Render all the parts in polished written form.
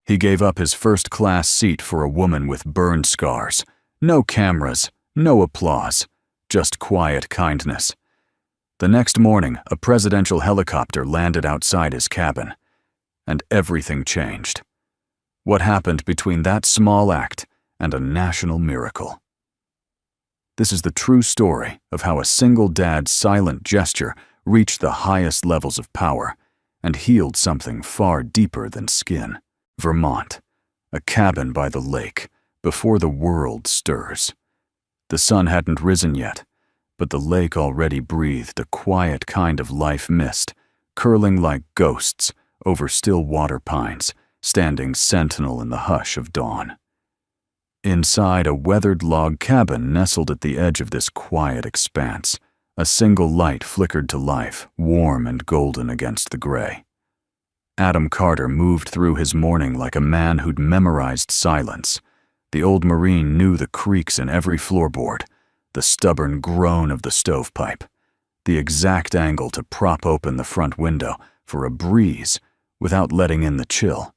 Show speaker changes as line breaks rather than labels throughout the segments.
He gave up his first-class seat for a woman with burn scars. No cameras, no applause, just quiet kindness. The next morning, a presidential helicopter landed outside his cabin, and everything changed. What happened between that small act and a national miracle? This is the true story of how a single dad's silent gesture reached the highest levels of power and healed something far deeper than skin. Vermont, a cabin by the lake, before the world stirs. The sun hadn't risen yet, but the lake already breathed a quiet kind of life mist, curling like ghosts over still water pines, standing sentinel in the hush of dawn. Inside a weathered log cabin nestled at the edge of this quiet expanse, a single light flickered to life, warm and golden against the gray. Adam Carter moved through his morning like a man who'd memorized silence. The old Marine knew the creaks in every floorboard, the stubborn groan of the stovepipe, the exact angle to prop open the front window for a breeze without letting in the chill.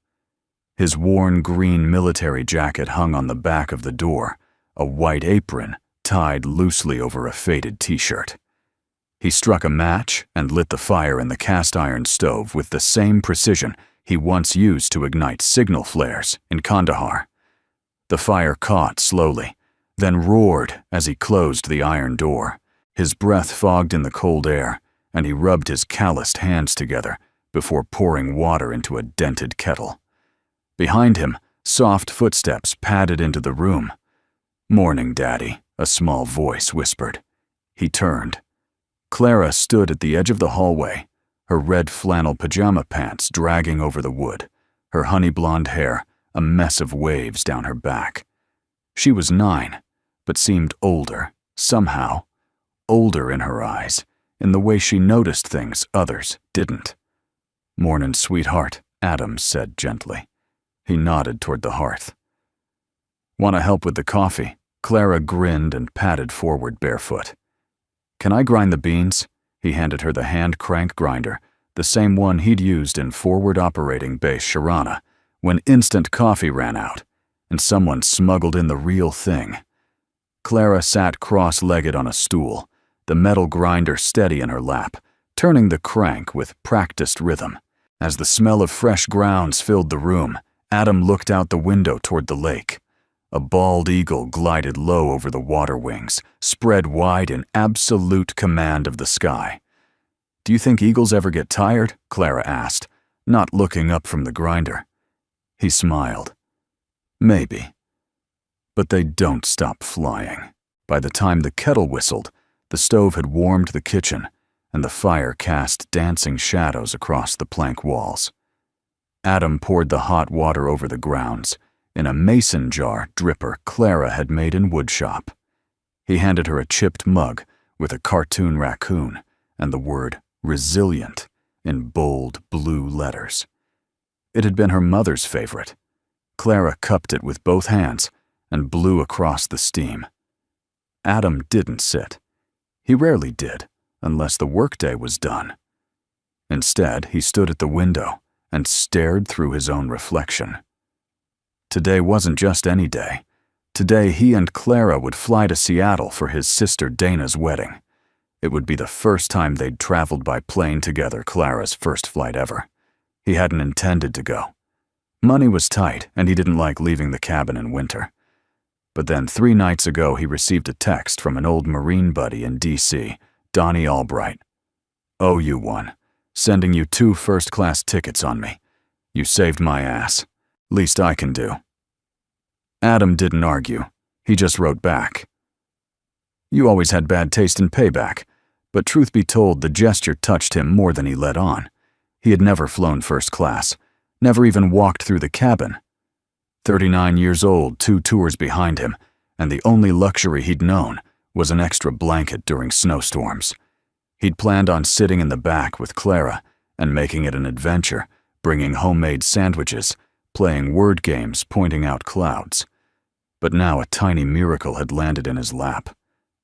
His worn green military jacket hung on the back of the door, a white apron tied loosely over a faded t-shirt. He struck a match and lit the fire in the cast-iron stove with the same precision he once used to ignite signal flares in Kandahar. The fire caught slowly, then roared as he closed the iron door. His breath fogged in the cold air, and he rubbed his calloused hands together before pouring water into a dented kettle. Behind him, soft footsteps padded into the room. "Morning, Daddy," a small voice whispered. He turned. Clara stood at the edge of the hallway, her red flannel pajama pants dragging over the wood, her honey blonde hair a mess of waves down her back. She was 9, but seemed older, somehow. Older in her eyes, in the way she noticed things others didn't. "Mornin', sweetheart," Adam said gently. He nodded toward the hearth. "Want to help with the coffee?" Clara grinned and padded forward barefoot. "Can I grind the beans?" He handed her the hand crank grinder, the same one he'd used in forward operating base Sharana, when instant coffee ran out, and someone smuggled in the real thing. Clara sat cross-legged on a stool, the metal grinder steady in her lap, turning the crank with practiced rhythm. As the smell of fresh grounds filled the room, Adam looked out the window toward the lake. A bald eagle glided low over the water wings, spread wide in absolute command of the sky. "Do you think eagles ever get tired?" Clara asked, not looking up from the grinder. He smiled. "Maybe. But they don't stop flying." By the time the kettle whistled, the stove had warmed the kitchen, and the fire cast dancing shadows across the plank walls. Adam poured the hot water over the grounds, in a mason jar dripper Clara had made in woodshop. He handed her a chipped mug with a cartoon raccoon and the word "resilient" in bold blue letters. It had been her mother's favorite. Clara cupped it with both hands and blew across the steam. Adam didn't sit. He rarely did, unless the workday was done. Instead, he stood at the window and stared through his own reflection. Today wasn't just any day. Today, he and Clara would fly to Seattle for his sister Dana's wedding. It would be the first time they'd traveled by plane together, Clara's first flight ever. He hadn't intended to go. Money was tight, and he didn't like leaving the cabin in winter. But then 3 nights ago, he received a text from an old Marine buddy in D.C., Donnie Albright. "Owe you one. Sending you 2 first-class tickets on me. You saved my ass. Least I can do." Adam didn't argue. He just wrote back. "You always had bad taste in payback, but truth be told, the gesture touched him more than he let on. He had never flown first class, never even walked through the cabin. 39 years old, 2 tours behind him, and the only luxury he'd known was an extra blanket during snowstorms. He'd planned on sitting in the back with Clara and making it an adventure, bringing homemade sandwiches, playing word games, pointing out clouds. But now a tiny miracle had landed in his lap.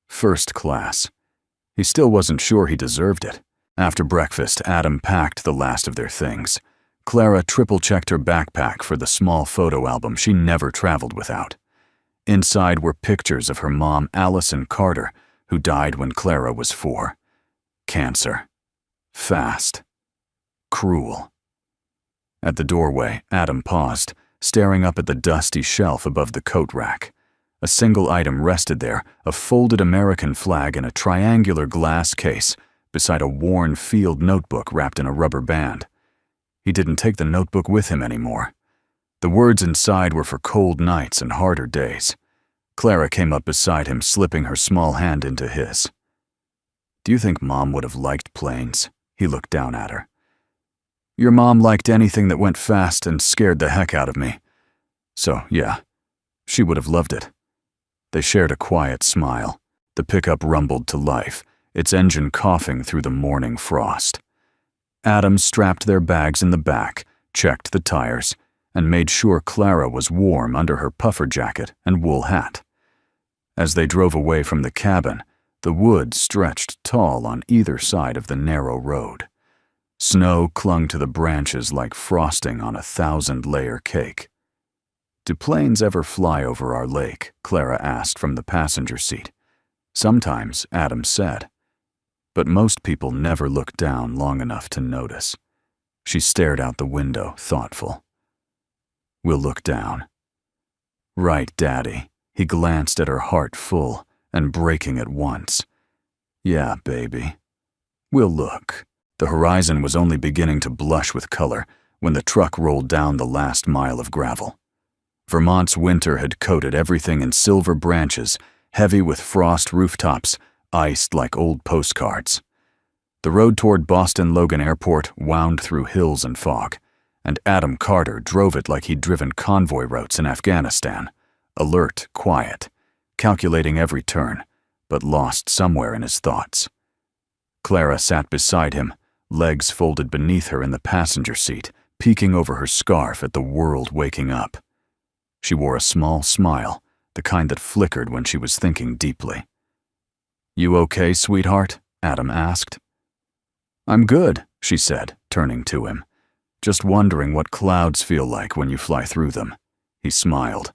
First class. He still wasn't sure he deserved it. After breakfast, Adam packed the last of their things. Clara triple-checked her backpack for the small photo album she never traveled without. Inside were pictures of her mom, Allison Carter, who died when Clara was 4. Cancer. Fast. Cruel. At the doorway, Adam paused, staring up at the dusty shelf above the coat rack. A single item rested there, a folded American flag in a triangular glass case beside a worn field notebook wrapped in a rubber band. He didn't take the notebook with him anymore. The words inside were for cold nights and harder days. Clara came up beside him, slipping her small hand into his. "Do you think Mom would have liked planes?" He looked down at her. "Your mom liked anything that went fast and scared the heck out of me. So, yeah, she would have loved it." They shared a quiet smile. The pickup rumbled to life, its engine coughing through the morning frost. Adam strapped their bags in the back, checked the tires, and made sure Clara was warm under her puffer jacket and wool hat. As they drove away from the cabin, the woods stretched tall on either side of the narrow road. Snow clung to the branches like frosting on a 1,000-layer cake. "Do planes ever fly over our lake?" Clara asked from the passenger seat. "Sometimes," Adam said. But most people never look down long enough to notice. She stared out the window, thoughtful. "We'll look down." "Right, Daddy." He glanced at her, heart full and breaking at once. "Yeah, baby. We'll look." The horizon was only beginning to blush with color when the truck rolled down the last mile of gravel. Vermont's winter had coated everything in silver branches, heavy with frost rooftops, iced like old postcards. The road toward Boston Logan Airport wound through hills and fog, and Adam Carter drove it like he'd driven convoy routes in Afghanistan, alert, quiet, calculating every turn, but lost somewhere in his thoughts. Clara sat beside him, legs folded beneath her in the passenger seat, peeking over her scarf at the world waking up. She wore a small smile, the kind that flickered when she was thinking deeply. "You okay, sweetheart?" Adam asked. "I'm good," she said, turning to him. "Just wondering what clouds feel like when you fly through them." He smiled,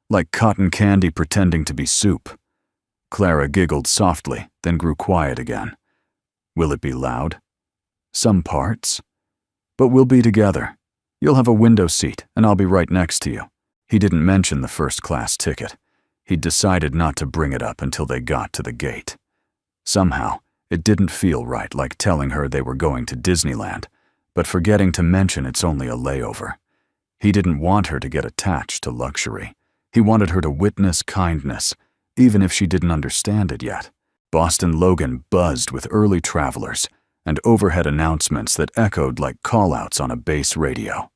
like cotton candy pretending to be soup. Clara giggled softly, then grew quiet again. "Will it be loud?" "Some parts. But we'll be together. You'll have a window seat, and I'll be right next to you." He didn't mention the first-class ticket. He'd decided not to bring it up until they got to the gate. Somehow, it didn't feel right, like telling her they were going to Disneyland, but forgetting to mention it's only a layover. He didn't want her to get attached to luxury. He wanted her to witness kindness, even if she didn't understand it yet. Boston Logan buzzed with early travelers and overhead announcements that echoed like call-outs on a base radio.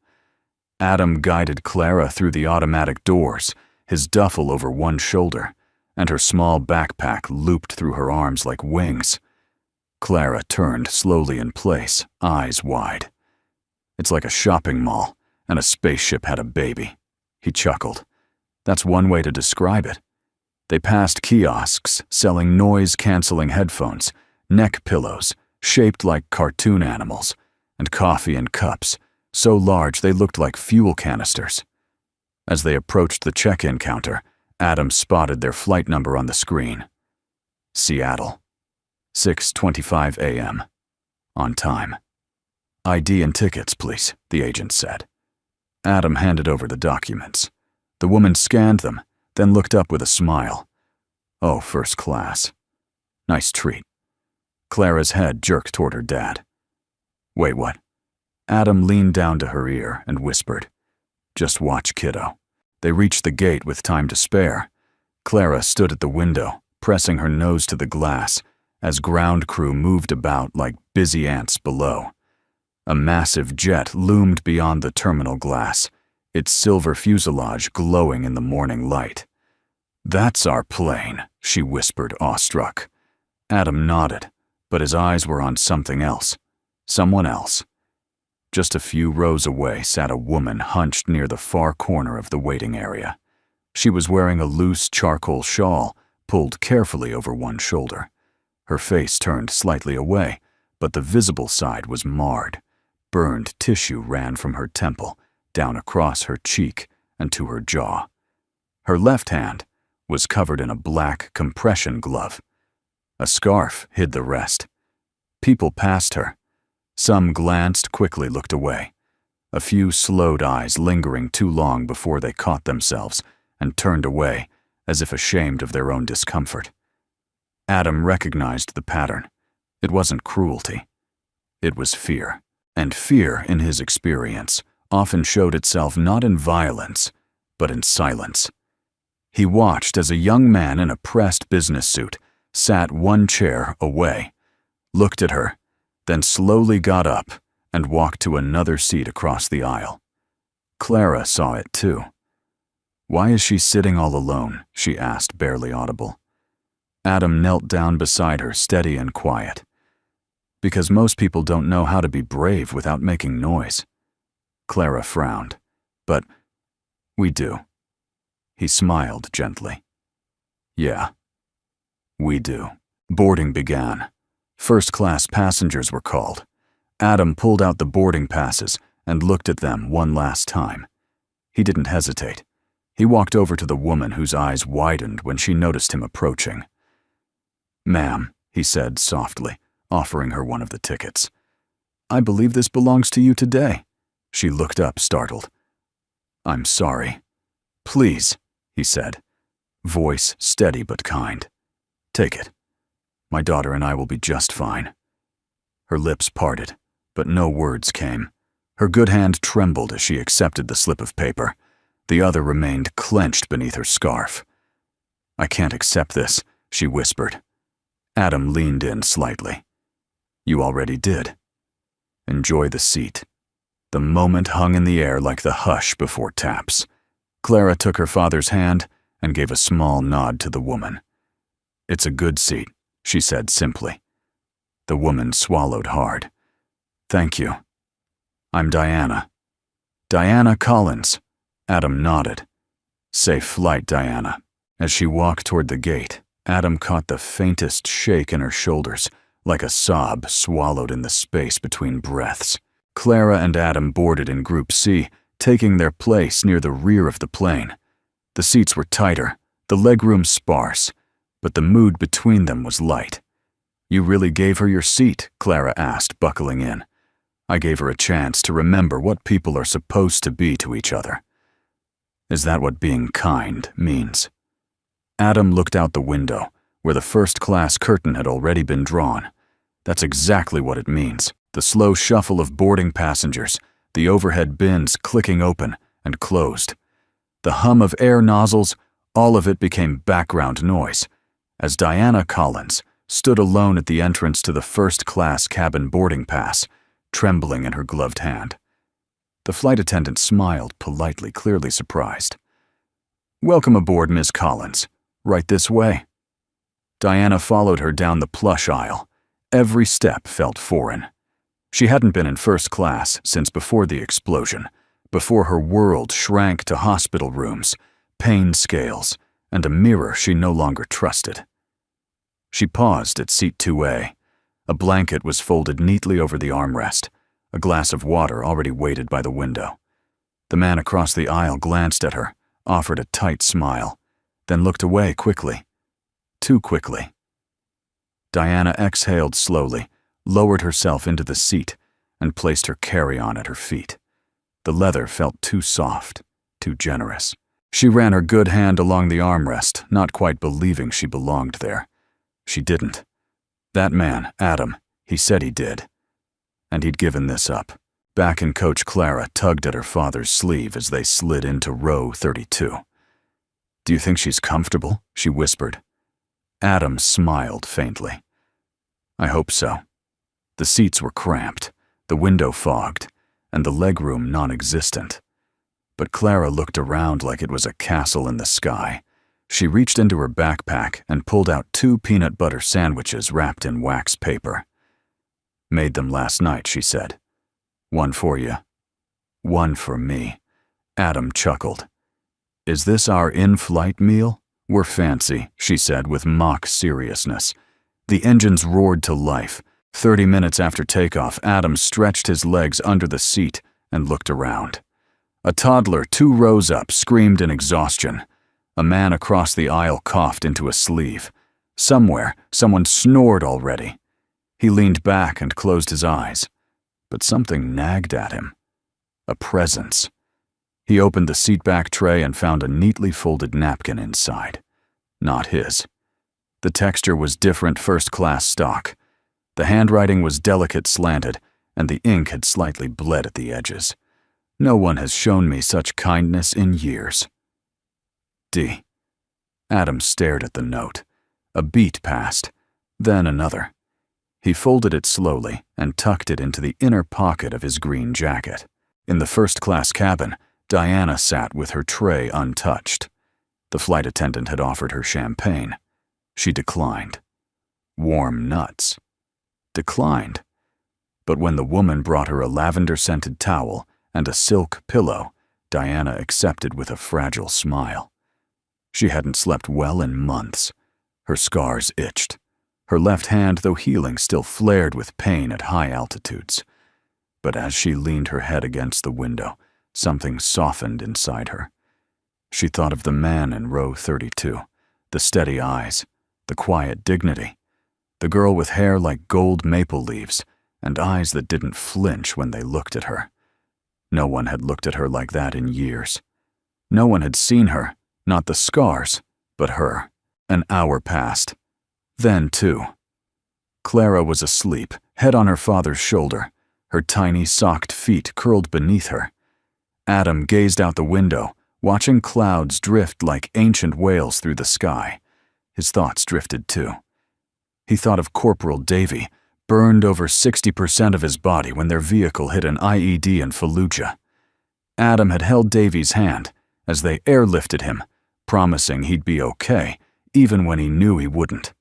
Adam guided Clara through the automatic doors, his duffel over one shoulder, and her small backpack looped through her arms like wings. Clara turned slowly in place, eyes wide. "It's like a shopping mall, and a spaceship had a baby." He chuckled. "That's one way to describe it." They passed kiosks selling noise-canceling headphones, neck pillows, shaped like cartoon animals, and coffee in cups, so large they looked like fuel canisters. As they approached the check-in counter, Adam spotted their flight number on the screen. Seattle. 6:25 a.m. On time. "ID and tickets, please," the agent said. Adam handed over the documents. The woman scanned them, then looked up with a smile. "Oh, first class. Nice treat." Clara's head jerked toward her dad. "Wait, what?" Adam leaned down to her ear and whispered, "Just watch, kiddo." They reached the gate with time to spare. Clara stood at the window, pressing her nose to the glass, as ground crew moved about like busy ants below. A massive jet loomed beyond the terminal glass, its silver fuselage glowing in the morning light. "That's our plane," she whispered, awestruck. Adam nodded, but his eyes were on something else. Someone else. Just a few rows away sat a woman hunched near the far corner of the waiting area. She was wearing a loose charcoal shawl, pulled carefully over one shoulder. Her face turned slightly away, but the visible side was marred. Burned tissue ran from her temple, down across her cheek, and to her jaw. Her left hand was covered in a black compression glove. A scarf hid the rest. People passed her. Some glanced, quickly looked away. A few slowed eyes lingering too long before they caught themselves and turned away, as if ashamed of their own discomfort. Adam recognized the pattern. It wasn't cruelty. It was fear. And fear, in his experience, often showed itself not in violence, but in silence. He watched as a young man in a pressed business suit sat one chair away, looked at her, then slowly got up and walked to another seat across the aisle. Clara saw it too. "Why is she sitting all alone?" she asked, barely audible. Adam knelt down beside her, steady and quiet. "Because most people don't know how to be brave without making noise." Clara frowned. "But we do." He smiled gently. "Yeah, we do." Boarding began. First-class passengers were called. Adam pulled out the boarding passes and looked at them one last time. He didn't hesitate. He walked over to the woman whose eyes widened when she noticed him approaching. "Ma'am," he said softly, offering her one of the tickets. "I believe this belongs to you today." She looked up, startled. "I'm sorry." "Please," he said, voice steady but kind. "Take it. My daughter and I will be just fine." Her lips parted, but no words came. Her good hand trembled as she accepted the slip of paper. The other remained clenched beneath her scarf. "I can't accept this," she whispered. Adam leaned in slightly. "You already did. Enjoy the seat." The moment hung in the air like the hush before taps. Clara took her father's hand and gave a small nod to the woman. "It's a good seat," she said simply. The woman swallowed hard. "Thank you. I'm Diana." "Diana Collins." Adam nodded. "Safe flight, Diana." As she walked toward the gate, Adam caught the faintest shake in her shoulders, like a sob swallowed in the space between breaths. Clara and Adam boarded in Group C, taking their place near the rear of the plane. The seats were tighter, the legroom sparse, but the mood between them was light. "You really gave her your seat?" Clara asked, buckling in. "I gave her a chance to remember what people are supposed to be to each other." "Is that what being kind means?" Adam looked out the window, where the first-class curtain had already been drawn. "That's exactly what it means. The slow shuffle of boarding passengers, the overhead bins clicking open and closed. The hum of air nozzles, all of it became background noise, as Diana Collins stood alone at the entrance to the first-class cabin boarding pass, trembling in her gloved hand. The flight attendant smiled politely, clearly surprised. "Welcome aboard, Miss Collins. Right this way." Diana followed her down the plush aisle. Every step felt foreign. She hadn't been in first class since before the explosion, before her world shrank to hospital rooms, pain scales, and a mirror she no longer trusted. She paused at seat 2A. A blanket was folded neatly over the armrest, a glass of water already waited by the window. The man across the aisle glanced at her, offered a tight smile, then looked away quickly. Too quickly. Diana exhaled slowly, lowered herself into the seat, and placed her carry-on at her feet. The leather felt too soft, too generous. She ran her good hand along the armrest, not quite believing she belonged there. She didn't. That man, Adam, he said he did. And he'd given this up. Back in coach, Clara tugged at her father's sleeve as they slid into row 32. "Do you think she's comfortable?" she whispered. Adam smiled faintly. "I hope so." The seats were cramped, the window fogged, and the legroom non-existent. But Clara looked around like it was a castle in the sky. She reached into her backpack and pulled out 2 peanut butter sandwiches wrapped in wax paper. "Made them last night," she said. "One for you." "One for me." Adam chuckled. "Is this our in-flight meal?" "We're fancy," she said with mock seriousness. The engines roared to life, 30 minutes after takeoff, Adam stretched his legs under the seat and looked around. A toddler 2 rows up screamed in exhaustion. A man across the aisle coughed into a sleeve. Somewhere, someone snored already. He leaned back and closed his eyes, but something nagged at him. A presence. He opened the seatback tray and found a neatly folded napkin inside. Not his. The texture was different first-class stock. The handwriting was delicate slanted, and the ink had slightly bled at the edges. No one has shown me such kindness in years. D. Adam stared at the note. A beat passed, then another. He folded it slowly and tucked it into the inner pocket of his green jacket. In the first-class cabin, Diana sat with her tray untouched. The flight attendant had offered her champagne. She declined. Warm nuts. Declined. But when the woman brought her a lavender-scented towel and a silk pillow, Diana accepted with a fragile smile. She hadn't slept well in months. Her scars itched. Her left hand, though healing, still flared with pain at high altitudes. But as she leaned her head against the window, something softened inside her. She thought of the man in row 32, the steady eyes, the quiet dignity, the girl with hair like gold maple leaves and eyes that didn't flinch when they looked at her. No one had looked at her like that in years. No one had seen her, not the scars, but her. An hour passed. Then 2. Clara was asleep, head on her father's shoulder, her tiny socked feet curled beneath her. Adam gazed out the window, watching clouds drift like ancient whales through the sky. His thoughts drifted too. He thought of Corporal Davy, burned over 60% of his body when their vehicle hit an IED in Fallujah. Adam had held Davy's hand as they airlifted him, promising he'd be okay, even when he knew he wouldn't.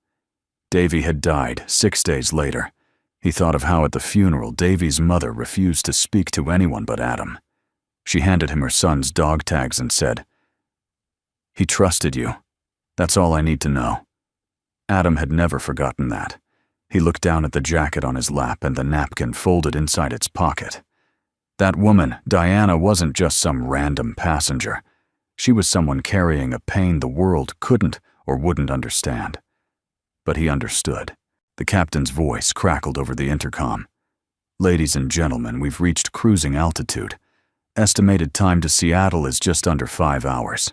Davy had died 6 days later. He thought of how at the funeral Davy's mother refused to speak to anyone but Adam. She handed him her son's dog tags and said, "He trusted you. That's all I need to know." Adam had never forgotten that. He looked down at the jacket on his lap and the napkin folded inside its pocket. That woman, Diana, wasn't just some random passenger. She was someone carrying a pain the world couldn't or wouldn't understand. But he understood. The captain's voice crackled over the intercom. "Ladies and gentlemen, we've reached cruising altitude. Estimated time to Seattle is just under 5 hours.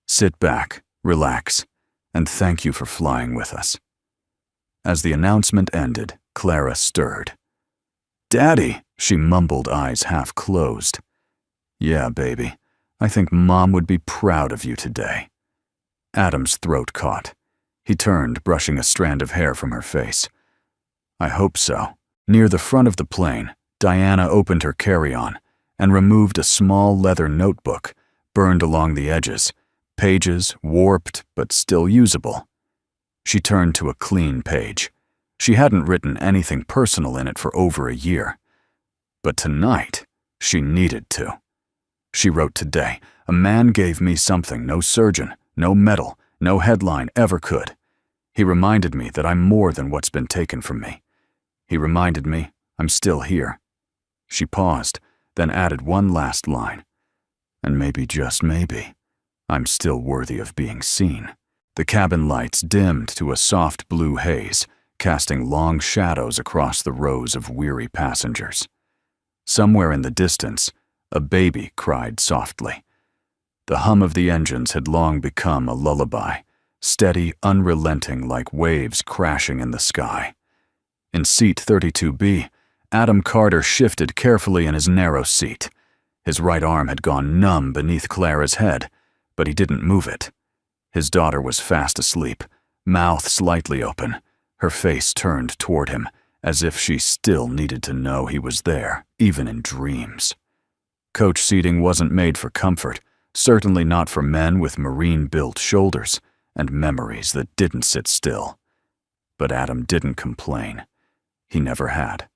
Sit back, relax, and thank you for flying with us." As the announcement ended, Clara stirred. "Daddy," she mumbled, eyes half closed. "Yeah, baby. I think Mom would be proud of you today." Adam's throat caught. He turned, brushing a strand of hair from her face. "I hope so." Near the front of the plane, Diana opened her carry-on and removed a small leather notebook, burned along the edges, pages warped but still usable. She turned to a clean page. She hadn't written anything personal in it for over a year. But tonight, she needed to. She wrote today, "A man gave me something no surgeon, no medal, no headline ever could. He reminded me that I'm more than what's been taken from me. He reminded me I'm still here." She paused, then added one last line. "And maybe, just maybe, I'm still worthy of being seen." The cabin lights dimmed to a soft blue haze, casting long shadows across the rows of weary passengers. Somewhere in the distance, a baby cried softly. The hum of the engines had long become a lullaby, steady, unrelenting like waves crashing in the sky. In seat 32B, Adam Carter shifted carefully in his narrow seat. His right arm had gone numb beneath Clara's head, but he didn't move it. His daughter was fast asleep, mouth slightly open, her face turned toward him, as if she still needed to know he was there, even in dreams. Coach seating wasn't made for comfort, certainly not for men with marine-built shoulders and memories that didn't sit still. But Adam didn't complain. He never had.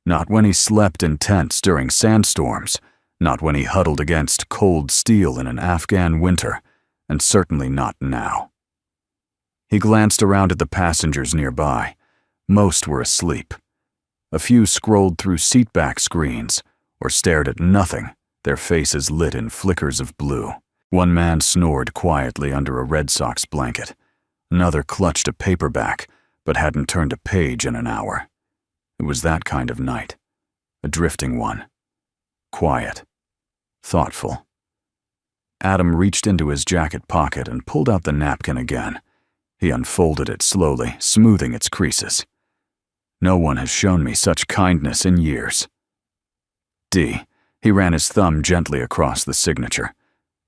Not when he slept in tents during sandstorms, not when he huddled against cold steel in an Afghan winter, and certainly not now. He glanced around at the passengers nearby. Most were asleep. A few scrolled through seatback screens or stared at nothing, their faces lit in flickers of blue. One man snored quietly under a Red Sox blanket. Another clutched a paperback, but hadn't turned a page in an hour. It was that kind of night. A drifting one. Quiet. Thoughtful. Adam reached into his jacket pocket and pulled out the napkin again. He unfolded it slowly, smoothing its creases. No one has shown me such kindness in years. D. He ran his thumb gently across the signature.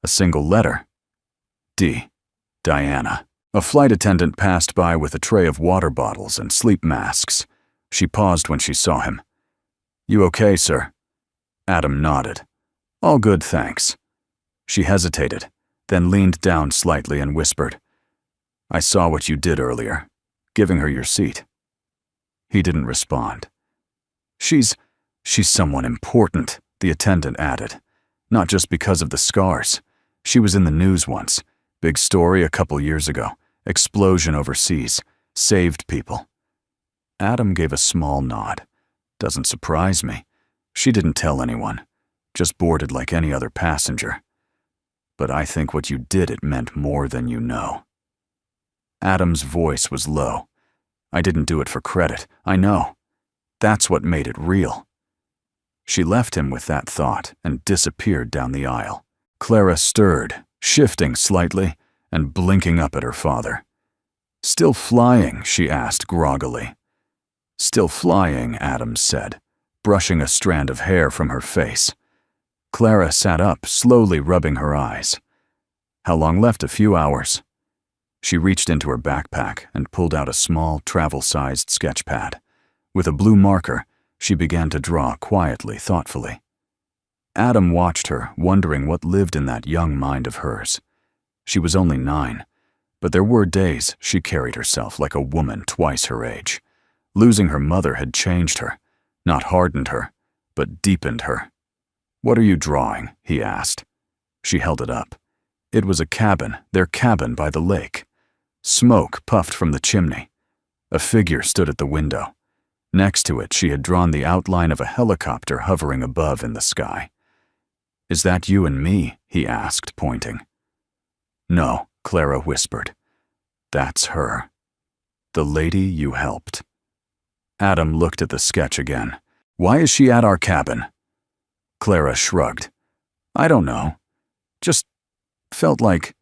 A single letter. D. Diana. A flight attendant passed by with a tray of water bottles and sleep masks. She paused when she saw him. "You okay, sir?" Adam nodded. "All good, thanks." She hesitated, then leaned down slightly and whispered, "I saw what you did earlier, giving her your seat." He didn't respond. She's someone important," the attendant added. "Not just because of the scars. She was in the news once. Big story a couple years ago. Explosion overseas. Saved people." Adam gave a small nod. "Doesn't surprise me. She didn't tell anyone. Just boarded like any other passenger. But I think what you did, it meant more than you know." Adam's voice was low. "I didn't do it for credit. I know. That's what made it real." She left him with that thought and disappeared down the aisle. Clara stirred, shifting slightly and blinking up at her father. "Still flying?" she asked groggily. "Still flying," Adam said, brushing a strand of hair from her face. Clara sat up, slowly rubbing her eyes. "How long left? A few hours." She reached into her backpack and pulled out a small, travel-sized sketch pad. With a blue marker, she began to draw quietly, thoughtfully. Adam watched her, wondering what lived in that young mind of hers. She was only 9, but there were days she carried herself like a woman twice her age. Losing her mother had changed her, not hardened her, but deepened her. "What are you drawing?" he asked. She held it up. It was a cabin, their cabin by the lake. Smoke puffed from the chimney. A figure stood at the window. Next to it, she had drawn the outline of a helicopter hovering above in the sky. "Is that you and me?" he asked, pointing. "No," Clara whispered. "That's her. The lady you helped." Adam looked at the sketch again. "Why is she at our cabin?" Clara shrugged. "I don't know. Just felt like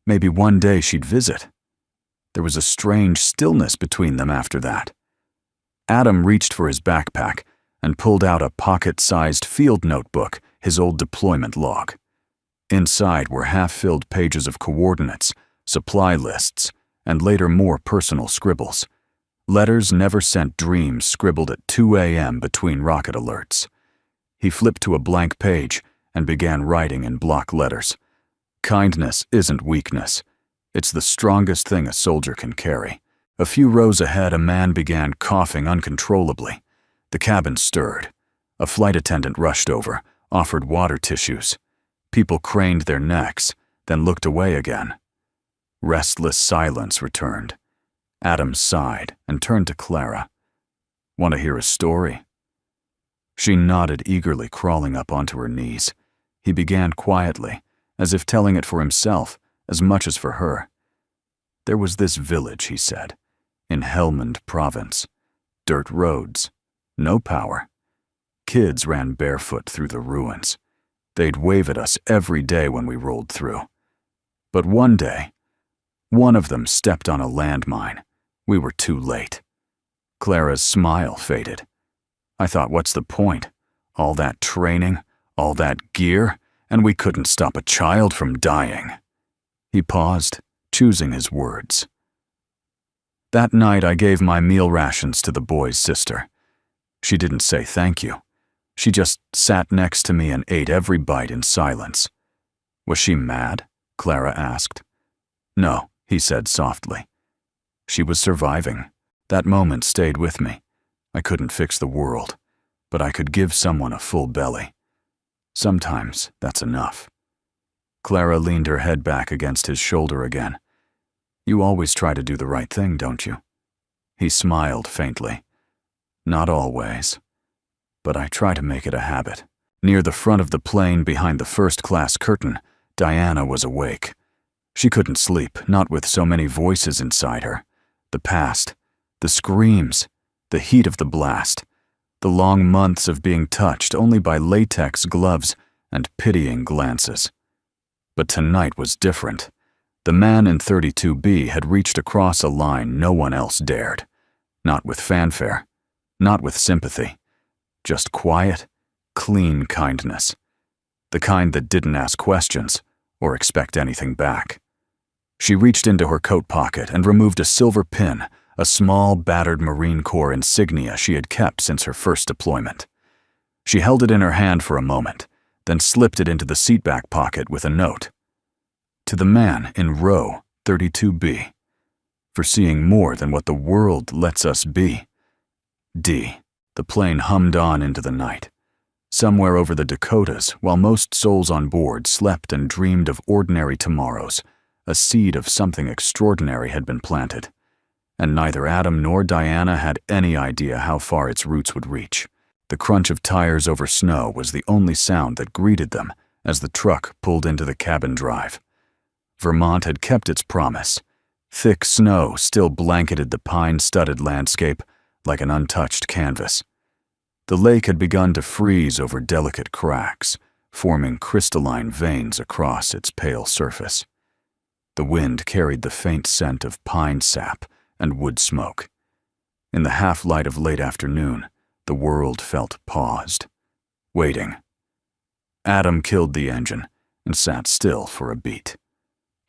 maybe one day she'd visit." There was a strange stillness between them after that. Adam reached for his backpack and pulled out a pocket-sized field notebook, his old deployment log. Inside were half-filled pages of coordinates, supply lists, and later more personal scribbles. Letters never sent dreams scribbled at 2 a.m. between rocket alerts. He flipped to a blank page and began writing in block letters. "Kindness isn't weakness. It's the strongest thing a soldier can carry." A few rows ahead, a man began coughing uncontrollably. The cabin stirred. A flight attendant rushed over, offered water tissues. People craned their necks, then looked away again. Restless silence returned. Adam sighed and turned to Clara. "Want to hear a story?" She nodded eagerly, crawling up onto her knees. He began quietly, as if telling it for himself as much as for her. "There was this village," he said, "in Helmand province. Dirt roads. No power. Kids ran barefoot through the ruins. They'd wave at us every day when we rolled through. But one day, one of them stepped on a landmine. We were too late." Clara's smile faded. "I thought, what's the point? All that training, all that gear, and we couldn't stop a child from dying." He paused, choosing his words. "That night I gave my meal rations to the boy's sister. She didn't say thank you. She just sat next to me and ate every bite in silence." "Was she mad?" Clara asked. "No," he said softly. "She was surviving. That moment stayed with me. I couldn't fix the world, but I could give someone a full belly. Sometimes that's enough." Clara leaned her head back against his shoulder again. "You always try to do the right thing, don't you?" He smiled faintly. Not always. But I try to make it a habit. Near the front of the plane behind the first-class curtain, Diana was awake. She couldn't sleep, not with so many voices inside her. The past, the screams, the heat of the blast, the long months of being touched only by latex gloves and pitying glances. But tonight was different. The man in 32B had reached across a line no one else dared. Not with fanfare, not with sympathy. Just quiet, clean kindness. The kind that didn't ask questions or expect anything back. She reached into her coat pocket and removed a silver pin, a small, battered Marine Corps insignia she had kept since her first deployment. She held it in her hand for a moment, then slipped it into the seatback pocket with a note. To the man in row 32B, for seeing more than what the world lets us be. D. The plane hummed on into the night. Somewhere over the Dakotas, while most souls on board slept and dreamed of ordinary tomorrows, a seed of something extraordinary had been planted, and neither Adam nor Diana had any idea how far its roots would reach. The crunch of tires over snow was the only sound that greeted them as the truck pulled into the cabin drive. Vermont had kept its promise. Thick snow still blanketed the pine-studded landscape like an untouched canvas. The lake had begun to freeze over delicate cracks, forming crystalline veins across its pale surface. The wind carried the faint scent of pine sap and wood smoke. In the half-light of late afternoon, the world felt paused, waiting. Adam killed the engine and sat still for a beat.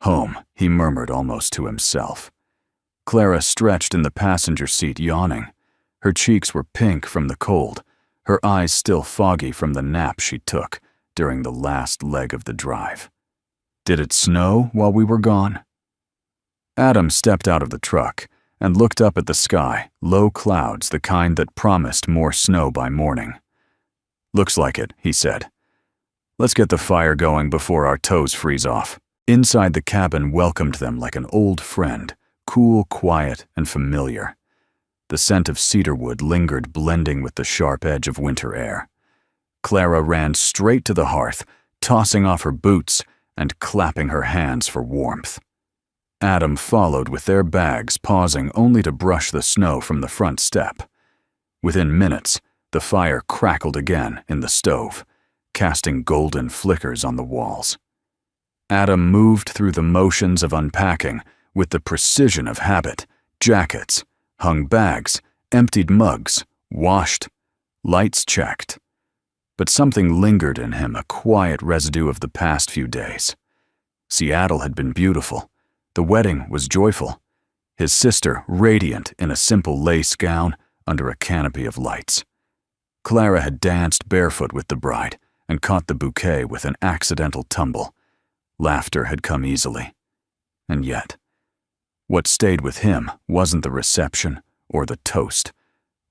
Home, he murmured almost to himself. Clara stretched in the passenger seat, yawning. Her cheeks were pink from the cold, her eyes still foggy from the nap she took during the last leg of the drive. Did it snow while we were gone? Adam stepped out of the truck and looked up at the sky, low clouds, the kind that promised more snow by morning. Looks like it, he said. Let's get the fire going before our toes freeze off. Inside, the cabin welcomed them like an old friend, cool, quiet, and familiar. The scent of cedarwood lingered, blending with the sharp edge of winter air. Clara ran straight to the hearth, tossing off her boots and clapping her hands for warmth. Adam followed with their bags, pausing only to brush the snow from the front step. Within minutes, the fire crackled again in the stove, casting golden flickers on the walls. Adam moved through the motions of unpacking with the precision of habit. Jackets, hung bags, emptied mugs, washed, lights checked. But something lingered in him, a quiet residue of the past few days. Seattle had been beautiful. The wedding was joyful. His sister radiant in a simple lace gown under a canopy of lights. Clara had danced barefoot with the bride and caught the bouquet with an accidental tumble. Laughter had come easily. And yet, what stayed with him wasn't the reception or the toast,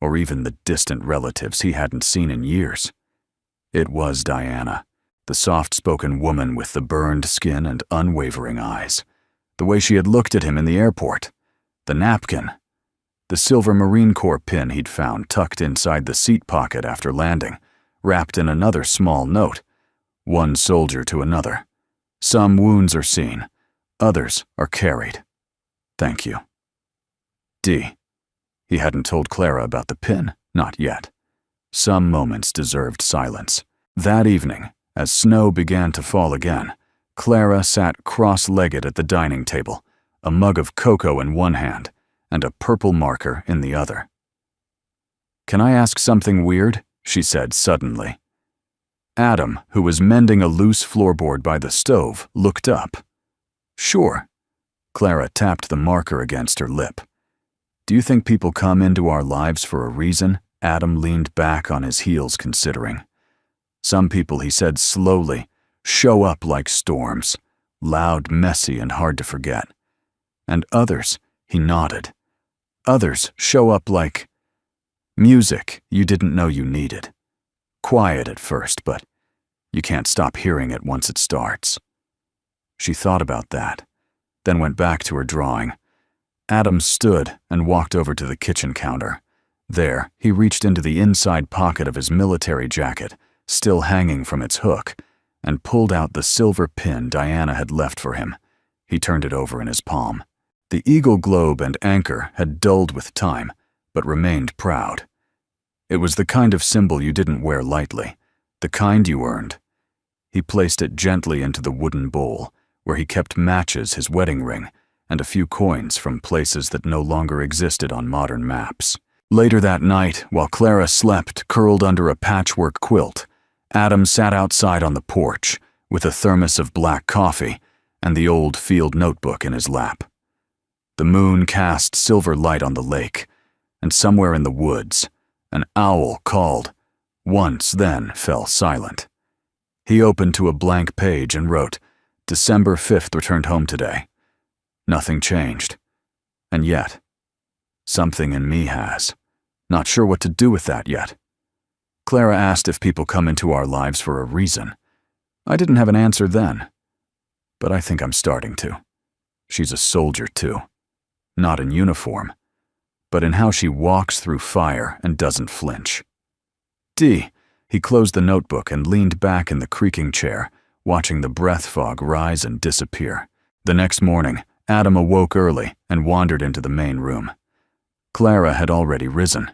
or even the distant relatives he hadn't seen in years. It was Diana, the soft-spoken woman with the burned skin and unwavering eyes. The way she had looked at him in the airport. The napkin. The silver Marine Corps pin he'd found tucked inside the seat pocket after landing, wrapped in another small note. One soldier to another. Some wounds are seen, others are carried. Thank you. D. He hadn't told Clara about the pin, not yet. Some moments deserved silence. That evening, as snow began to fall again, Clara sat cross-legged at the dining table, a mug of cocoa in one hand and a purple marker in the other. "Can I ask something weird?" she said suddenly. Adam, who was mending a loose floorboard by the stove, looked up. "Sure." Clara tapped the marker against her lip. "Do you think people come into our lives for a reason?" Adam leaned back on his heels, considering. "Some people," he said slowly, "show up like storms, loud, messy, and hard to forget. And others," he nodded, "others show up like music you didn't know you needed. Quiet at first, but you can't stop hearing it once it starts." She thought about that, then went back to her drawing. Adam stood and walked over to the kitchen counter. There, he reached into the inside pocket of his military jacket, still hanging from its hook, and pulled out the silver pin Diana had left for him. He turned it over in his palm. The eagle globe and anchor had dulled with time, but remained proud. It was the kind of symbol you didn't wear lightly, the kind you earned. He placed it gently into the wooden bowl, where he kept matches, his wedding ring, and a few coins from places that no longer existed on modern maps. Later that night, while Clara slept curled under a patchwork quilt, Adam sat outside on the porch with a thermos of black coffee and the old field notebook in his lap. The moon cast silver light on the lake, and somewhere in the woods, an owl called, once then fell silent. He opened to a blank page and wrote, December 5th returned home today. Nothing changed. And yet, something in me has. Not sure what to do with that yet. Clara asked if people come into our lives for a reason. I didn't have an answer then, but I think I'm starting to. She's a soldier too. Not in uniform, but in how she walks through fire and doesn't flinch. He closed the notebook and leaned back in the creaking chair, watching the breath fog rise and disappear. The next morning, Adam awoke early and wandered into the main room. Clara had already risen.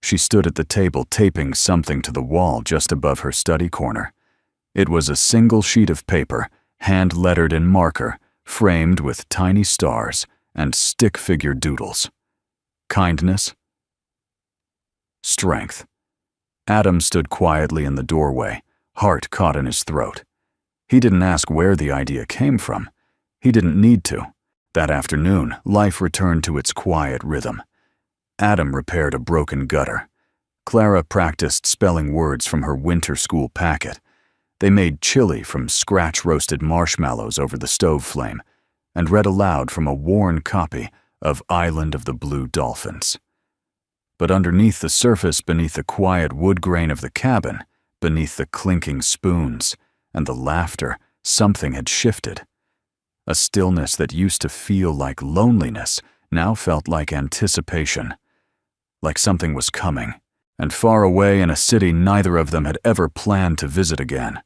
She stood at the table taping something to the wall just above her study corner. It was a single sheet of paper, hand-lettered in marker, framed with tiny stars and stick-figure doodles. Kindness. Strength. Adam stood quietly in the doorway, heart caught in his throat. He didn't ask where the idea came from. He didn't need to. That afternoon, life returned to its quiet rhythm. Adam repaired a broken gutter. Clara practiced spelling words from her winter school packet. They made chili from scratch-roasted marshmallows over the stove flame, and read aloud from a worn copy of Island of the Blue Dolphins. But underneath the surface, beneath the quiet wood grain of the cabin, beneath the clinking spoons and the laughter, something had shifted. A stillness that used to feel like loneliness now felt like anticipation, like something was coming, and far away in a city neither of them had ever planned to visit again.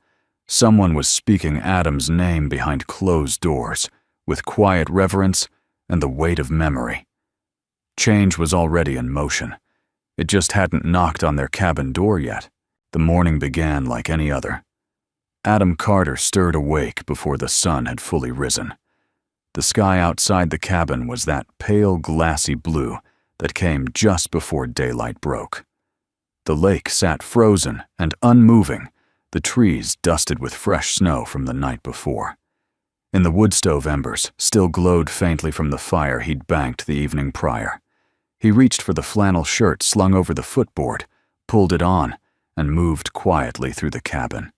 Someone was speaking Adam's name behind closed doors, with quiet reverence and the weight of memory. Change was already in motion. It just hadn't knocked on their cabin door yet. The morning began like any other. Adam Carter stirred awake before the sun had fully risen. The sky outside the cabin was that pale, glassy blue that came just before daylight broke. The lake sat frozen and unmoving, the trees dusted with fresh snow from the night before. In the wood stove embers still glowed faintly from the fire he'd banked the evening prior. He reached for the flannel shirt slung over the footboard, pulled it on, and moved quietly through the cabin.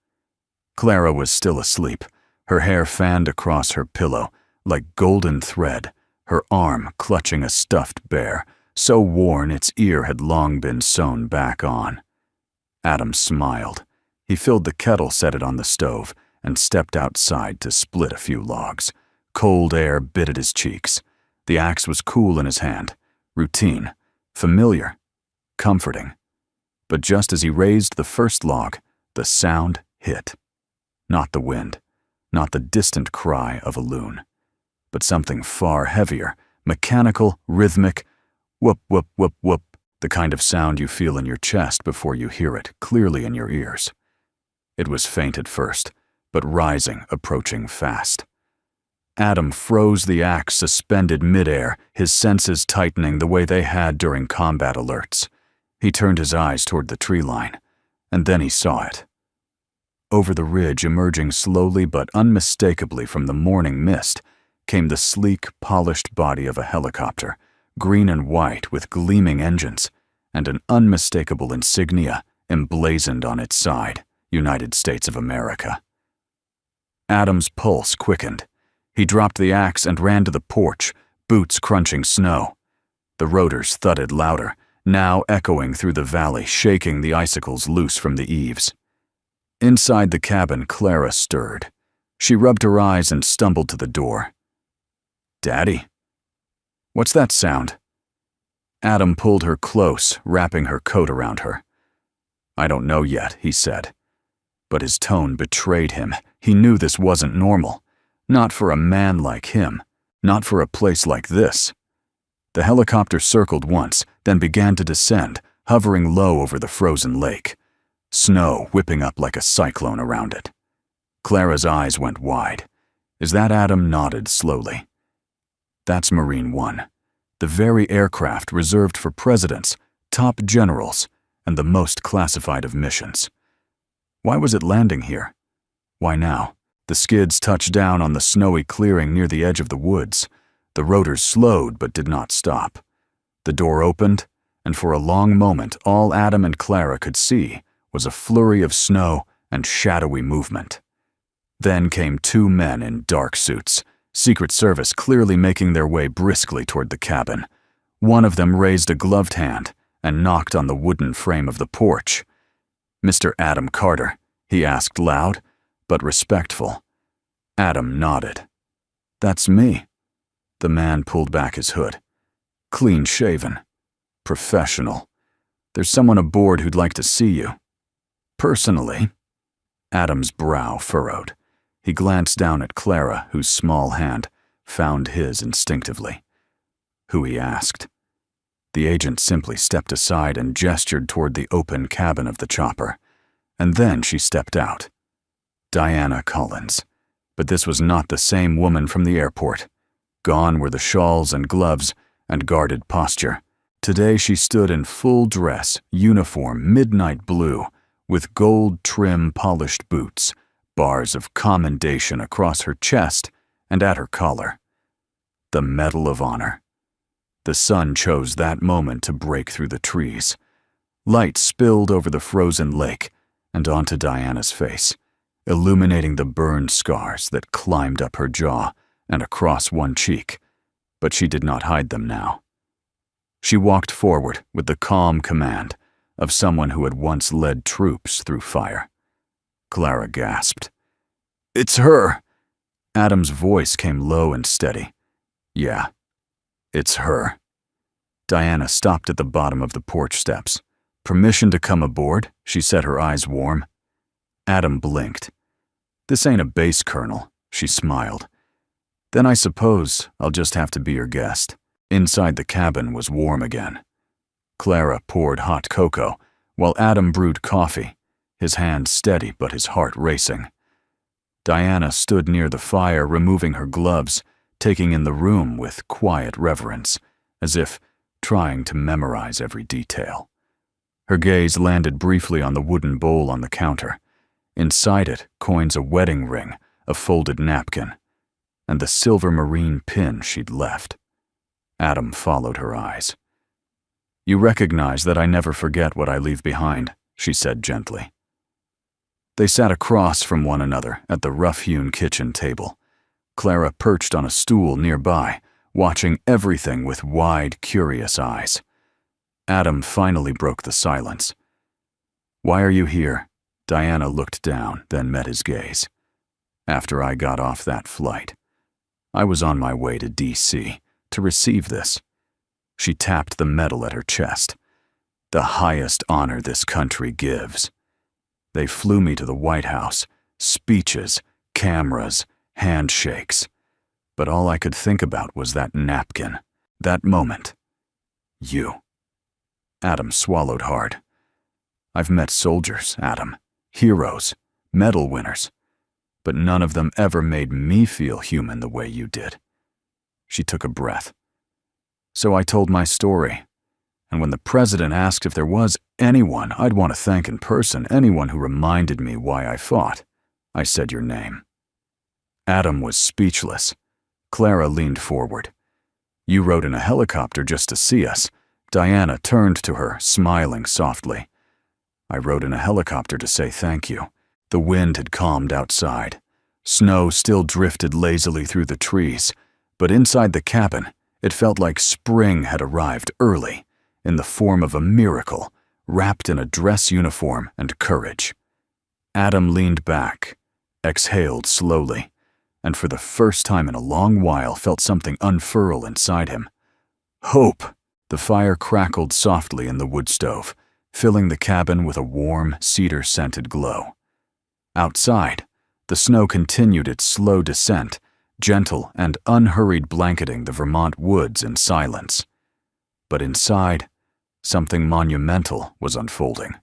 Clara was still asleep, her hair fanned across her pillow like golden thread, her arm clutching a stuffed bear, so worn its ear had long been sewn back on. Adam smiled. He filled the kettle, set it on the stove, and stepped outside to split a few logs. Cold air bit at his cheeks. The axe was cool in his hand, routine, familiar, comforting. But just as he raised the first log, the sound hit. Not the wind, not the distant cry of a loon, but something far heavier, mechanical, rhythmic, whoop, whoop, whoop, whoop, the kind of sound you feel in your chest before you hear it clearly in your ears. It was faint at first, but rising, approaching fast. Adam froze the axe suspended midair, his senses tightening the way they had during combat alerts. He turned his eyes toward the tree line, and then he saw it. Over the ridge, emerging slowly but unmistakably from the morning mist, came the sleek, polished body of a helicopter, green and white with gleaming engines, and an unmistakable insignia emblazoned on its side, United States of America. Adam's pulse quickened. He dropped the axe and ran to the porch, boots crunching snow. The rotors thudded louder, now echoing through the valley, shaking the icicles loose from the eaves. Inside the cabin, Clara stirred. She rubbed her eyes and stumbled to the door. "Daddy?" What's that sound? Adam pulled her close, wrapping her coat around her. I don't know yet, he said. But his tone betrayed him. He knew this wasn't normal. Not for a man like him. Not for a place like this. The helicopter circled once, then began to descend, hovering low over the frozen lake. Snow whipping up like a cyclone around it. Clara's eyes went wide. As that Adam nodded slowly. That's Marine One. The very aircraft reserved for presidents, top generals, and the most classified of missions. Why was it landing here? Why now? The skids touched down on the snowy clearing near the edge of the woods. The rotors slowed but did not stop. The door opened, and for a long moment all Adam and Clara could see was a flurry of snow and shadowy movement. Then came two men in dark suits, Secret Service clearly making their way briskly toward the cabin. One of them raised a gloved hand and knocked on the wooden frame of the porch. "Mr. Adam Carter," he asked loud, but respectful. Adam nodded. "That's me." The man pulled back his hood. "Clean-shaven. Professional. There's someone aboard who'd like to see you." "Personally?" Adam's brow furrowed. He glanced down at Clara, whose small hand found his instinctively. Who, he asked. The agent simply stepped aside and gestured toward the open cabin of the chopper. And then she stepped out. Diana Collins. But this was not the same woman from the airport. Gone were the shawls and gloves and guarded posture. Today she stood in full dress, uniform, midnight blue, with gold trim polished boots, bars of commendation across her chest and at her collar. The Medal of Honor. The sun chose that moment to break through the trees. Light spilled over the frozen lake and onto Diana's face, illuminating the burned scars that climbed up her jaw and across one cheek, but she did not hide them now. She walked forward with the calm command of someone who had once led troops through fire. Clara gasped. "It's her!" Adam's voice came low and steady. "Yeah, it's her." Diana stopped at the bottom of the porch steps. "Permission to come aboard?" she said, her eyes warm. Adam blinked. "This ain't a base, Colonel," she smiled. "Then I suppose I'll just have to be your guest." Inside the cabin was warm again. Clara poured hot cocoa, while Adam brewed coffee, his hand steady but his heart racing. Diana stood near the fire, removing her gloves, taking in the room with quiet reverence, as if trying to memorize every detail. Her gaze landed briefly on the wooden bowl on the counter. Inside it, coins a wedding ring, a folded napkin, and the silver marine pin she'd left. Adam followed her eyes. "You recognize that I never forget what I leave behind," she said gently. They sat across from one another at the rough-hewn kitchen table. Clara perched on a stool nearby, watching everything with wide, curious eyes. Adam finally broke the silence. "Why are you here?" Diana looked down, then met his gaze. "After I got off that flight. I was on my way to D.C. to receive this." She tapped the medal at her chest. "The highest honor this country gives. They flew me to the White House, speeches, cameras, handshakes. But all I could think about was that napkin, that moment. You." Adam swallowed hard. "I've met soldiers, Adam, heroes, medal winners, but none of them ever made me feel human the way you did." She took a breath. "So I told my story, and when the president asked if there was anyone I'd want to thank in person, anyone who reminded me why I fought, I said your name." Adam was speechless. Clara leaned forward. "You rode in a helicopter just to see us." Diana turned to her, smiling softly. "I rode in a helicopter to say thank you." The wind had calmed outside. Snow still drifted lazily through the trees, but inside the cabin, it felt like spring had arrived early, in the form of a miracle, wrapped in a dress uniform and courage. Adam leaned back, exhaled slowly, and for the first time in a long while felt something unfurl inside him, Hope! The fire crackled softly in the wood stove, filling the cabin with a warm, cedar-scented glow. Outside, the snow continued its slow descent, gentle and unhurried blanketing the Vermont woods in silence. But inside, something monumental was unfolding.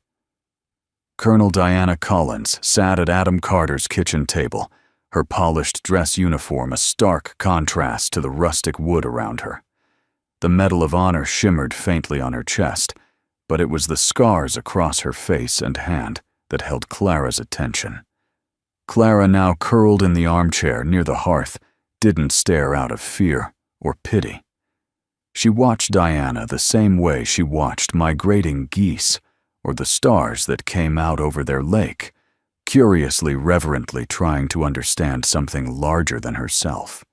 Colonel Diana Collins sat at Adam Carter's kitchen table, her polished dress uniform a stark contrast to the rustic wood around her. The Medal of Honor shimmered faintly on her chest, but it was the scars across her face and hand that held Clara's attention. Clara, now curled in the armchair near the hearth, didn't stare out of fear or pity. She watched Diana the same way she watched migrating geese or the stars that came out over their lake, curiously, reverently trying to understand something larger than herself.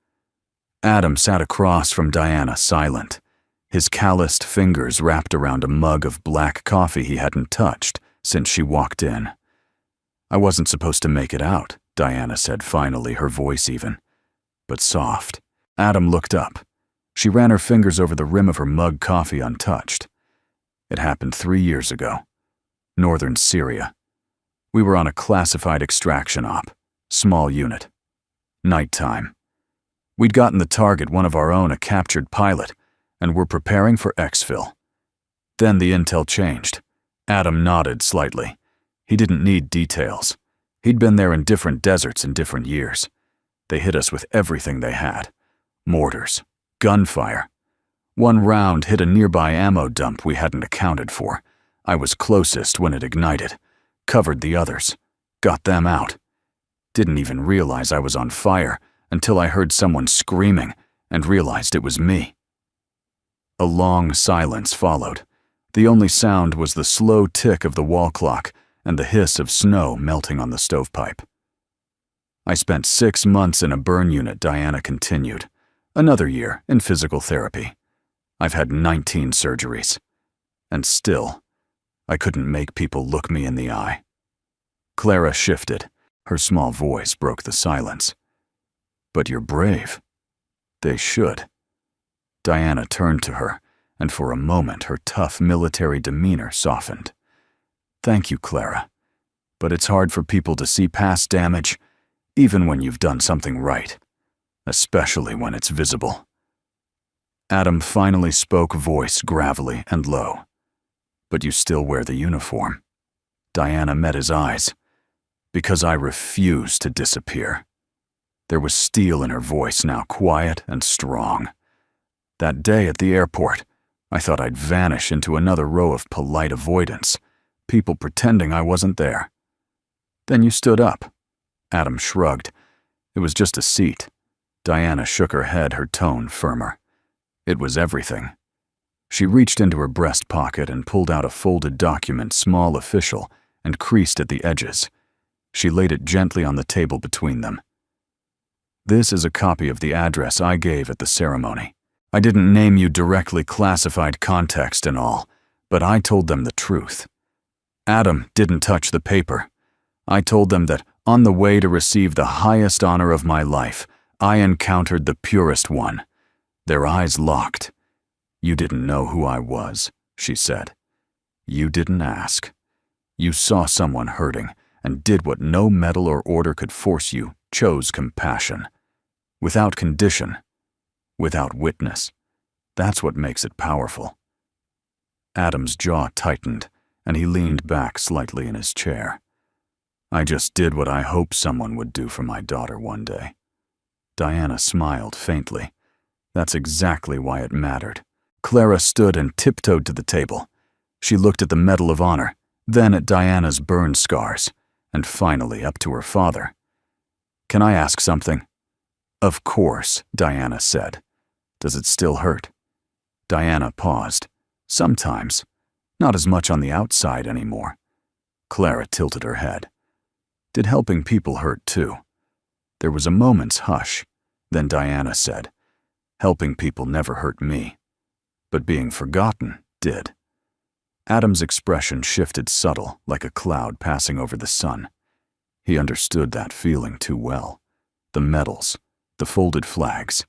Adam sat across from Diana, silent, his calloused fingers wrapped around a mug of black coffee he hadn't touched since she walked in. "I wasn't supposed to make it out," Diana said finally, her voice even, but soft. Adam looked up. She ran her fingers over the rim of her mug coffee untouched. "It happened 3 years ago. Northern Syria. We were on a classified extraction op, small unit. Nighttime. We'd gotten the target, one of our own, a captured pilot, and were preparing for exfil. Then the intel changed." Adam nodded slightly. He didn't need details. He'd been there in different deserts in different years. They hit us with everything they had. Mortars, gunfire. One round hit a nearby ammo dump we hadn't accounted for. I was closest when it ignited. Covered the others. Got them out. Didn't even realize I was on fire until I heard someone screaming and realized it was me. A long silence followed. The only sound was the slow tick of the wall clock and the hiss of snow melting on the stovepipe. "I spent 6 months in a burn unit," Diana continued. "Another year in physical therapy. I've had 19 surgeries. And still, I couldn't make people look me in the eye." Clara shifted. Her small voice broke the silence. "But you're brave. They should." Diana turned to her, and for a moment her tough military demeanor softened. "Thank you, Clara. But it's hard for people to see past damage, even when you've done something right, especially when it's visible." Adam finally spoke, voice gravelly and low. "But you still wear the uniform." Diana met his eyes. "Because I refuse to disappear." There was steel in her voice now, quiet and strong. "That day at the airport, I thought I'd vanish into another row of polite avoidance, people pretending I wasn't there. Then you stood up." Adam shrugged. "It was just a seat." Diana shook her head, her tone firmer. "It was everything." She reached into her breast pocket and pulled out a folded document, small, official, and creased at the edges. She laid it gently on the table between them. "This is a copy of the address I gave at the ceremony. I didn't name you directly, classified context and all, but I told them the truth. Adam didn't touch the paper. I told them that on the way to receive the highest honor of my life, I encountered the purest one." Their eyes locked. "You didn't know who I was," she said. "You didn't ask. You saw someone hurting and did what no medal or order could force you, chose compassion. Without condition. Without witness. That's what makes it powerful." Adam's jaw tightened, and he leaned back slightly in his chair. "I just did what I hoped someone would do for my daughter one day." Diana smiled faintly. That's exactly why it mattered. Clara stood and tiptoed to the table. She looked at the Medal of Honor, then at Diana's burn scars, and finally up to her father. "Can I ask something?" "Of course," Diana said. "Does it still hurt?" Diana paused. "Sometimes. Not as much on the outside anymore." Clara tilted her head. "Did helping people hurt too?" There was a moment's hush. Then Diana said, "Helping people never hurt me. But being forgotten did." Adam's expression shifted, subtle, like a cloud passing over the sun. He understood that feeling too well. The medals, the folded flags,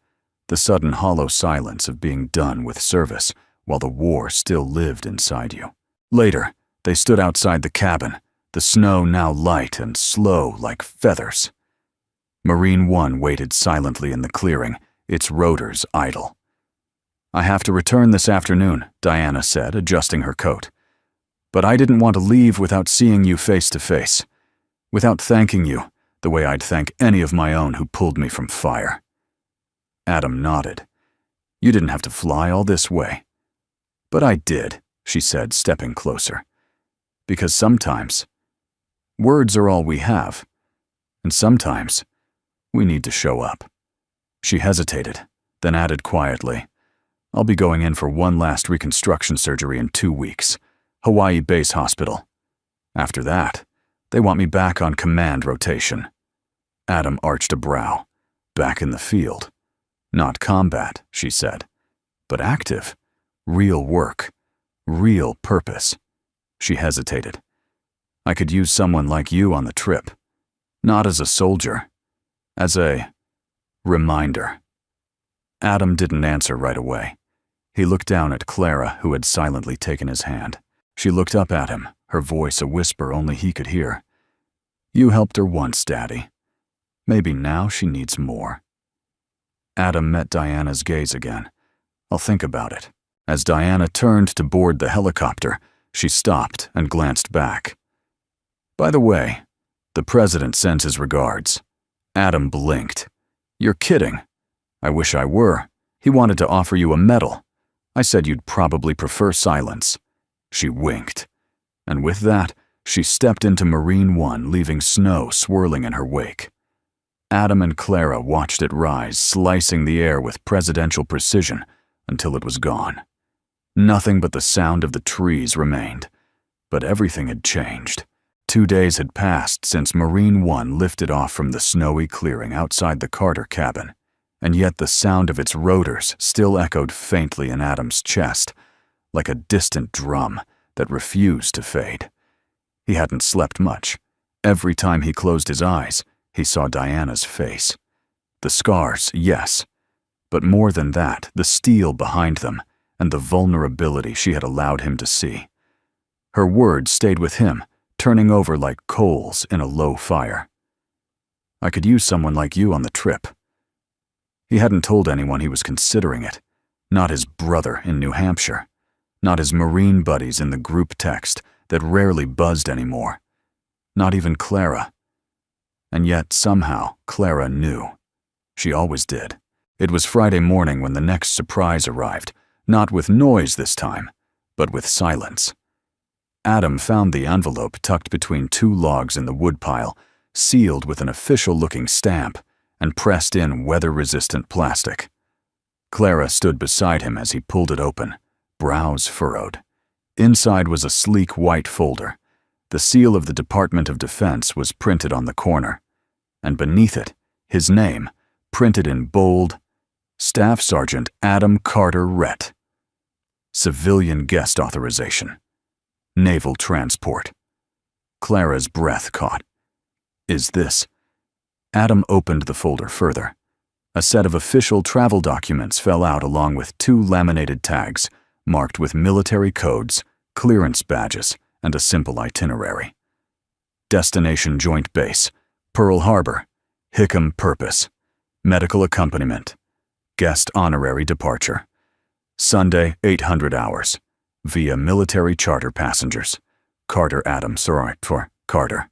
the sudden hollow silence of being done with service while the war still lived inside you. Later, they stood outside the cabin, the snow now light and slow like feathers. Marine One waited silently in the clearing, its rotors idle. "I have to return this afternoon," Diana said, adjusting her coat. "But I didn't want to leave without seeing you face to face, without thanking you the way I'd thank any of my own who pulled me from fire." Adam nodded. "You didn't have to fly all this way." "But I did," she said, stepping closer. "Because sometimes words are all we have, and sometimes we need to show up." She hesitated, then added quietly, "I'll be going in for one last reconstruction surgery in 2 weeks, Hawaii Base Hospital. After that, they want me back on command rotation." Adam arched a brow. "Back in the field. Not combat," she said, "but active. Real work. Real purpose." She hesitated. "I could use someone like you on the trip. Not as a soldier. As a reminder." Adam didn't answer right away. He looked down at Clara, who had silently taken his hand. She looked up at him, her voice a whisper only he could hear. "You helped her once, Daddy. Maybe now she needs more." Adam met Diana's gaze again. "I'll think about it." As Diana turned to board the helicopter, she stopped and glanced back. "By the way, the President sends his regards." Adam blinked. "You're kidding." "I wish I were. He wanted to offer you a medal. I said you'd probably prefer silence." She winked. And with that, she stepped into Marine One, leaving snow swirling in her wake. Adam and Clara watched it rise, slicing the air with presidential precision until it was gone. Nothing but the sound of the trees remained. But everything had changed. 2 days had passed since Marine One lifted off from the snowy clearing outside the Carter cabin, and yet the sound of its rotors still echoed faintly in Adam's chest, like a distant drum that refused to fade. He hadn't slept much. Every time he closed his eyes, he saw Diana's face. The scars, yes, but more than that, the steel behind them and the vulnerability she had allowed him to see. Her words stayed with him, turning over like coals in a low fire. "I could use someone like you on the trip." He hadn't told anyone he was considering it. Not his brother in New Hampshire. Not his Marine buddies in the group text that rarely buzzed anymore. Not even Clara. And yet, somehow, Clara knew. She always did. It was Friday morning when the next surprise arrived, not with noise this time, but with silence. Adam found the envelope tucked between 2 logs in the woodpile, sealed with an official-looking stamp, and pressed in weather-resistant plastic. Clara stood beside him as he pulled it open, brows furrowed. Inside was a sleek white folder. The seal of the Department of Defense was printed on the corner, and beneath it, his name, printed in bold, Staff Sergeant Adam Carter Rhett. Civilian guest authorization. Naval transport. Clara's breath caught. "Is this?" Adam opened the folder further. A set of official travel documents fell out along with 2 laminated tags, marked with military codes, clearance badges, and a simple itinerary. Destination Joint Base, Pearl Harbor, Hickam Purpose, medical accompaniment, guest honorary departure. Sunday, 800 hours, via military charter passengers. Carter Adams, for Carter.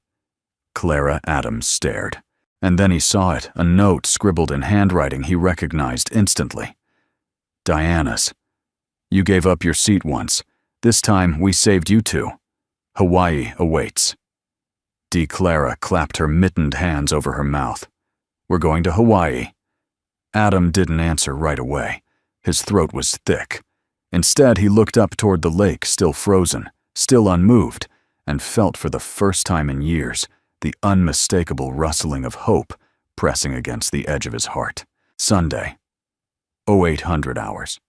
Clara Adams stared. And then he saw it, a note scribbled in handwriting he recognized instantly. Diana's. "You gave up your seat once. This time we saved you 2. Hawaii awaits." Clara clapped her mittened hands over her mouth. "We're going to Hawaii." Adam didn't answer right away. His throat was thick. Instead, he looked up toward the lake, still frozen, still unmoved, and felt for the first time in years the unmistakable rustling of hope pressing against the edge of his heart. Sunday, 0800 hours.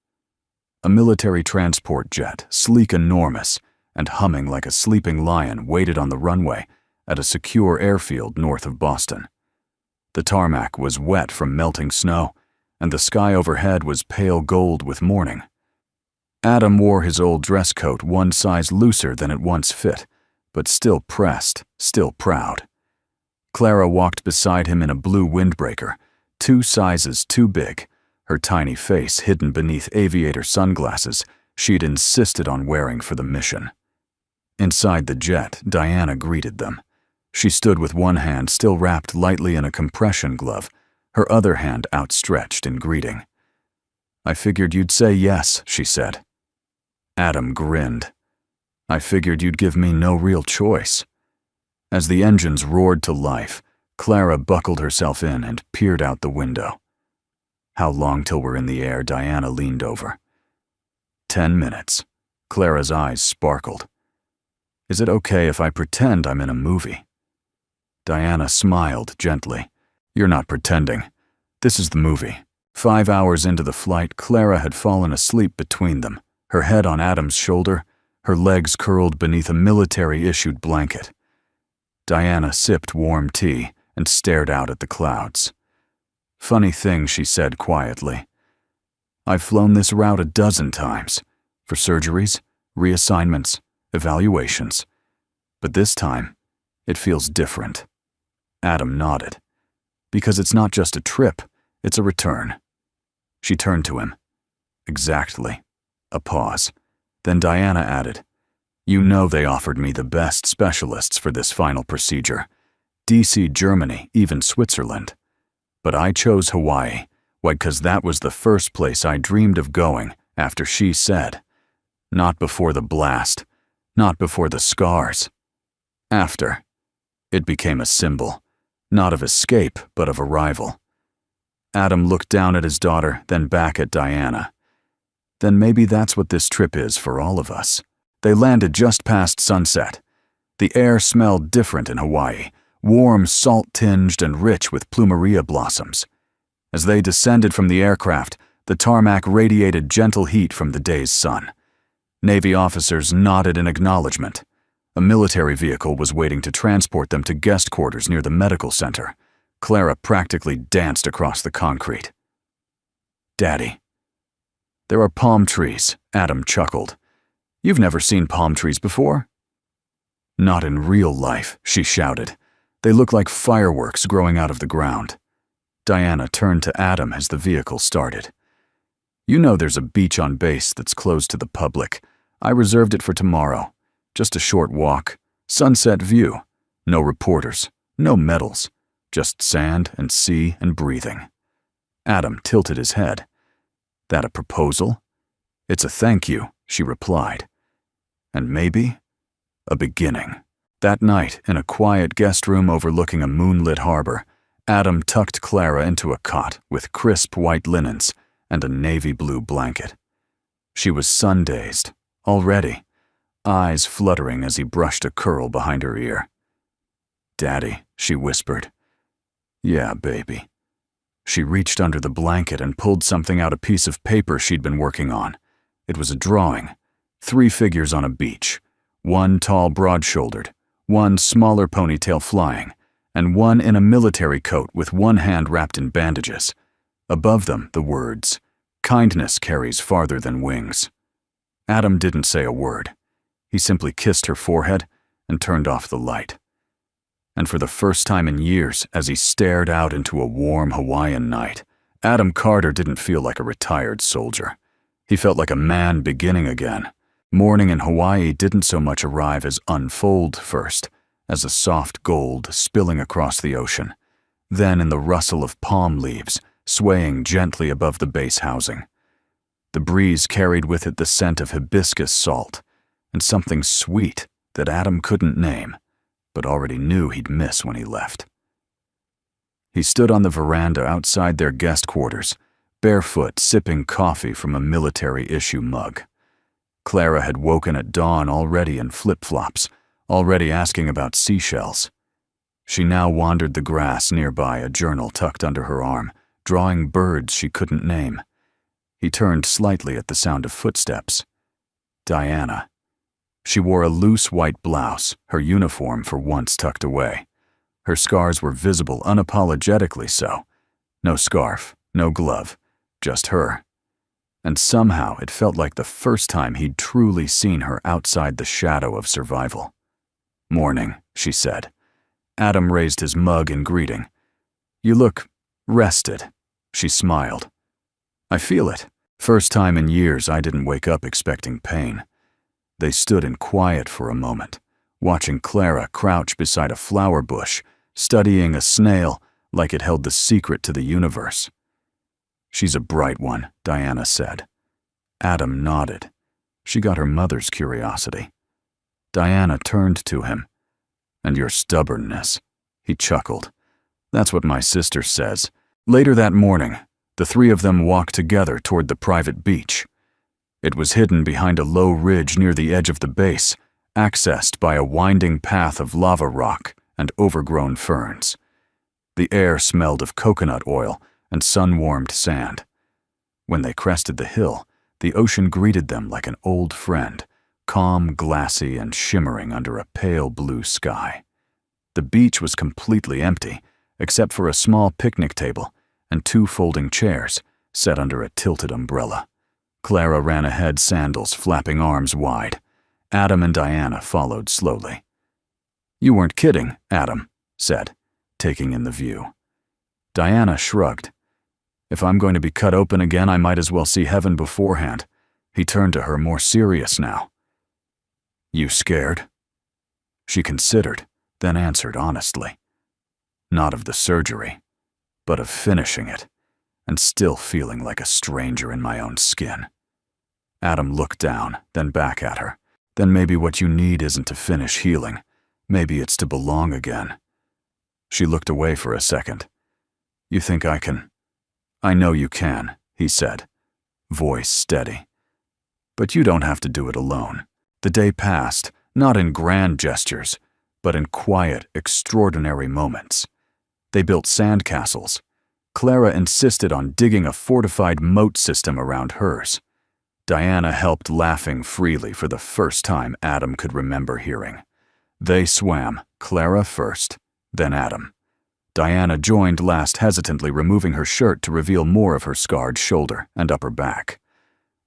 A military transport jet, sleek enormous, and humming like a sleeping lion, waited on the runway at a secure airfield north of Boston. The tarmac was wet from melting snow, and the sky overhead was pale gold with morning. Adam wore his old dress coat one size looser than it once fit, but still pressed, still proud. Clara walked beside him in a blue windbreaker, 2 sizes too big, her tiny face hidden beneath aviator sunglasses she'd insisted on wearing for the mission. Inside the jet, Diana greeted them. She stood with one hand still wrapped lightly in a compression glove, her other hand outstretched in greeting. "I figured you'd say yes," she said. Adam grinned. "I figured you'd give me no real choice." As the engines roared to life, Clara buckled herself in and peered out the window. "How long till we're in the air?" Diana leaned over. 10 minutes. Clara's eyes sparkled. "Is it okay if I pretend I'm in a movie?" Diana smiled gently. "You're not pretending. This is the movie." 5 hours into the flight, Clara had fallen asleep between them, her head on Adam's shoulder, her legs curled beneath a military-issued blanket. Diana sipped warm tea and stared out at the clouds. "Funny thing," she said quietly. "I've flown this route a dozen times, for surgeries, reassignments, evaluations. But this time, it feels different." Adam nodded. "Because it's not just a trip, it's a return." She turned to him. "Exactly." A pause. Then Diana added, "You know they offered me the best specialists for this final procedure. DC, Germany, even Switzerland. But I chose Hawaii, why, 'cause that was the first place I dreamed of going after she said. Not before the blast, not before the scars. After. It became a symbol, not of escape, but of arrival." Adam looked down at his daughter, then back at Diana. "Then maybe that's what this trip is for all of us." They landed just past sunset. The air smelled different in Hawaii, warm, salt-tinged and rich with plumeria blossoms. As they descended from the aircraft, the tarmac radiated gentle heat from the day's sun. Navy officers nodded in acknowledgement. A military vehicle was waiting to transport them to guest quarters near the medical center. Clara practically danced across the concrete. "Daddy." "There are palm trees," Adam chuckled. "You've never seen palm trees before?" "Not in real life," she shouted. "They look like fireworks growing out of the ground." Diana turned to Adam as the vehicle started. "You know there's a beach on base that's closed to the public. I reserved it for tomorrow. Just a short walk, sunset view, no reporters, no medals, just sand and sea and breathing." Adam tilted his head. "That a proposal?" "It's a thank you," she replied. "And maybe a beginning." That night, in a quiet guest room overlooking a moonlit harbor, Adam tucked Clara into a cot with crisp white linens and a navy blue blanket. She was sun-dazed, already, eyes fluttering as he brushed a curl behind her ear. "Daddy," she whispered. "Yeah, baby." She reached under the blanket and pulled something out, a piece of paper she'd been working on. It was a drawing, 3 figures on a beach, one tall, broad-shouldered, one smaller ponytail flying, and one in a military coat with one hand wrapped in bandages. Above them, the words, "Kindness carries farther than wings." Adam didn't say a word. He simply kissed her forehead and turned off the light. And for the first time in years, as he stared out into a warm Hawaiian night, Adam Carter didn't feel like a retired soldier. He felt like a man beginning again. Morning in Hawaii didn't so much arrive as unfold first, as a soft gold spilling across the ocean, then in the rustle of palm leaves swaying gently above the base housing. The breeze carried with it the scent of hibiscus salt and something sweet that Adam couldn't name, but already knew he'd miss when he left. He stood on the veranda outside their guest quarters, barefoot, sipping coffee from a military-issue mug. Clara had woken at dawn already in flip-flops, already asking about seashells. She now wandered the grass nearby, a journal tucked under her arm, drawing birds she couldn't name. He turned slightly at the sound of footsteps. Diana. She wore a loose white blouse, her uniform for once tucked away. Her scars were visible, unapologetically so. No scarf, no glove, just her. And somehow it felt like the first time he'd truly seen her outside the shadow of survival. "Morning," she said. Adam raised his mug in greeting. "You look rested." She smiled. "I feel it. First time in years I didn't wake up expecting pain." They stood in quiet for a moment, watching Clara crouch beside a flower bush, studying a snail like it held the secret to the universe. "She's a bright one," Diana said. Adam nodded. She got her mother's curiosity. Diana turned to him. "And your stubbornness." He chuckled. "That's what my sister says." Later that morning, the three of them walked together toward the private beach. It was hidden behind a low ridge near the edge of the base, accessed by a winding path of lava rock and overgrown ferns. The air smelled of coconut oil and sun-warmed sand. When they crested the hill, the ocean greeted them like an old friend, calm, glassy, and shimmering under a pale blue sky. The beach was completely empty, except for a small picnic table and 2 folding chairs set under a tilted umbrella. Clara ran ahead, sandals flapping arms wide. Adam and Diana followed slowly. "You weren't kidding," Adam said, taking in the view. Diana shrugged. "If I'm going to be cut open again, I might as well see heaven beforehand." He turned to her, more serious now. "You scared?" She considered, then answered honestly. "Not of the surgery, but of finishing it, and still feeling like a stranger in my own skin." Adam looked down, then back at her. "Then maybe what you need isn't to finish healing. Maybe it's to belong again." She looked away for a second. "You think I can?" "I know you can," he said, voice steady. "But you don't have to do it alone." The day passed, not in grand gestures, but in quiet, extraordinary moments. They built sandcastles. Clara insisted on digging a fortified moat system around hers. Diana helped, laughing freely for the first time Adam could remember hearing. They swam, Clara first, then Adam. Diana joined last, hesitantly removing her shirt to reveal more of her scarred shoulder and upper back.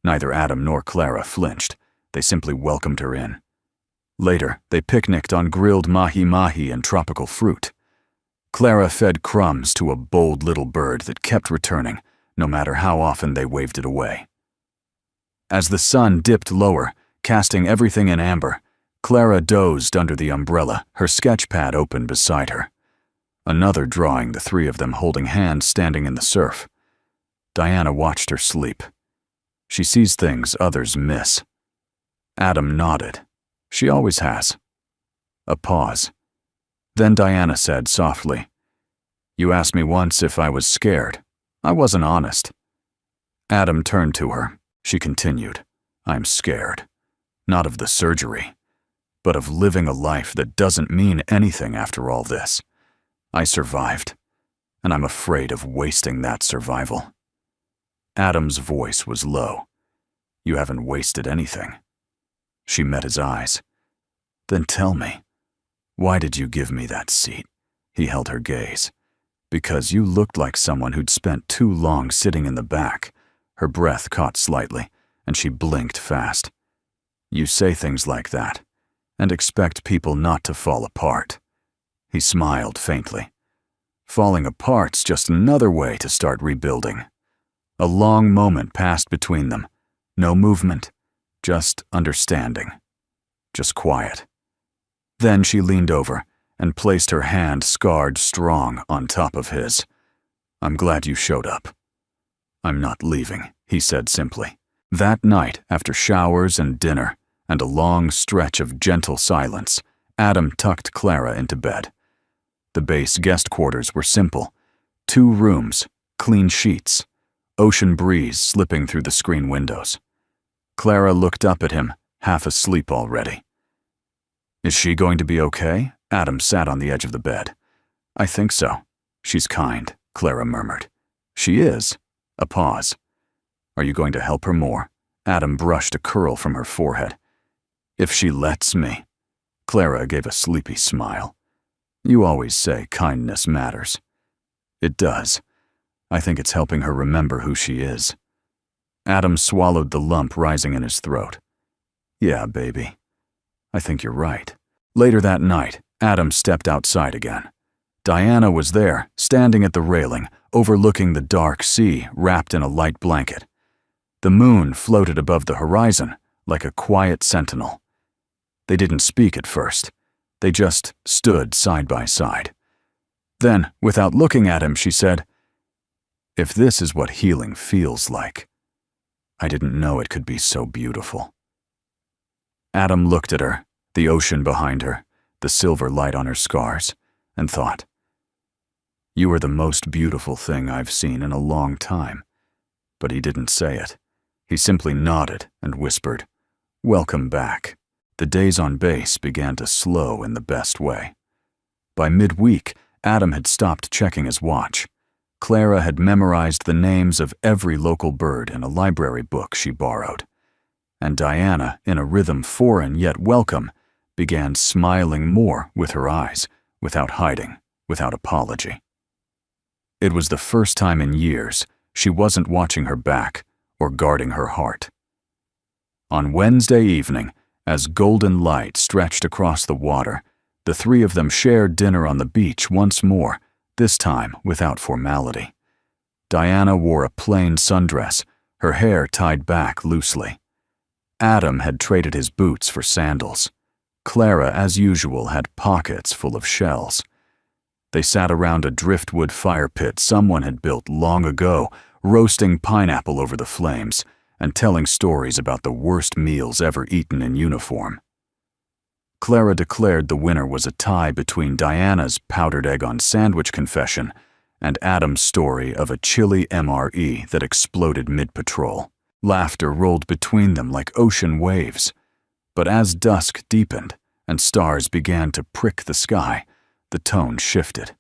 Neither Adam nor Clara flinched. They simply welcomed her in. Later, they picnicked on grilled mahi-mahi and tropical fruit. Clara fed crumbs to a bold little bird that kept returning, no matter how often they waved it away. As the sun dipped lower, casting everything in amber, Clara dozed under the umbrella, her sketch pad open beside her. Another drawing, the three of them holding hands standing in the surf. Diana watched her sleep. She sees things others miss. Adam nodded. She always has. A pause. Then Diana said softly, "You asked me once if I was scared. I wasn't honest." Adam turned to her. She continued, "I'm scared. Not of the surgery, but of living a life that doesn't mean anything after all this. I survived, and I'm afraid of wasting that survival." Adam's voice was low. "You haven't wasted anything." She met his eyes. "Then tell me, why did you give me that seat?" He held her gaze. "Because you looked like someone who'd spent too long sitting in the back." Her breath caught slightly, and she blinked fast. "You say things like that, and expect people not to fall apart." He smiled faintly. "Falling apart's just another way to start rebuilding." A long moment passed between them. No movement, just understanding. Just quiet. Then she leaned over and placed her hand, scarred strong, on top of his. "I'm glad you showed up." "I'm not leaving," he said simply. That night, after showers and dinner, and a long stretch of gentle silence, Adam tucked Clara into bed. The base guest quarters were simple. 2 rooms, clean sheets, ocean breeze slipping through the screen windows. Clara looked up at him, half asleep already. "Is she going to be okay?" Adam sat on the edge of the bed. "I think so. She's kind," Clara murmured. "She is." A pause. "Are you going to help her more?" Adam brushed a curl from her forehead. "If she lets me." Clara gave a sleepy smile. "You always say kindness matters." "It does. I think it's helping her remember who she is." Adam swallowed the lump rising in his throat. "Yeah, baby. I think you're right." Later that night, Adam stepped outside again. Diana was there, standing at the railing, overlooking the dark sea, wrapped in a light blanket. The moon floated above the horizon, like a quiet sentinel. They didn't speak at first. They just stood side by side. Then, without looking at him, she said, "If this is what healing feels like, I didn't know it could be so beautiful." Adam looked at her, the ocean behind her, the silver light on her scars, and thought, "You are the most beautiful thing I've seen in a long time." But he didn't say it. He simply nodded and whispered, "Welcome back." The days on base began to slow in the best way. By midweek, Adam had stopped checking his watch. Clara had memorized the names of every local bird in a library book she borrowed. And Diana, in a rhythm foreign yet welcome, began smiling more with her eyes, without hiding, without apology. It was the first time in years she wasn't watching her back or guarding her heart. On Wednesday evening, as golden light stretched across the water, the three of them shared dinner on the beach once more, this time without formality. Diana wore a plain sundress, her hair tied back loosely. Adam had traded his boots for sandals. Clara, as usual, had pockets full of shells. They sat around a driftwood fire pit someone had built long ago, roasting pineapple over the flames and telling stories about the worst meals ever eaten in uniform. Clara declared the winner was a tie between Diana's powdered egg on sandwich confession and Adam's story of a chilly MRE that exploded mid-patrol. Laughter rolled between them like ocean waves. But as dusk deepened and stars began to prick the sky, the tone shifted.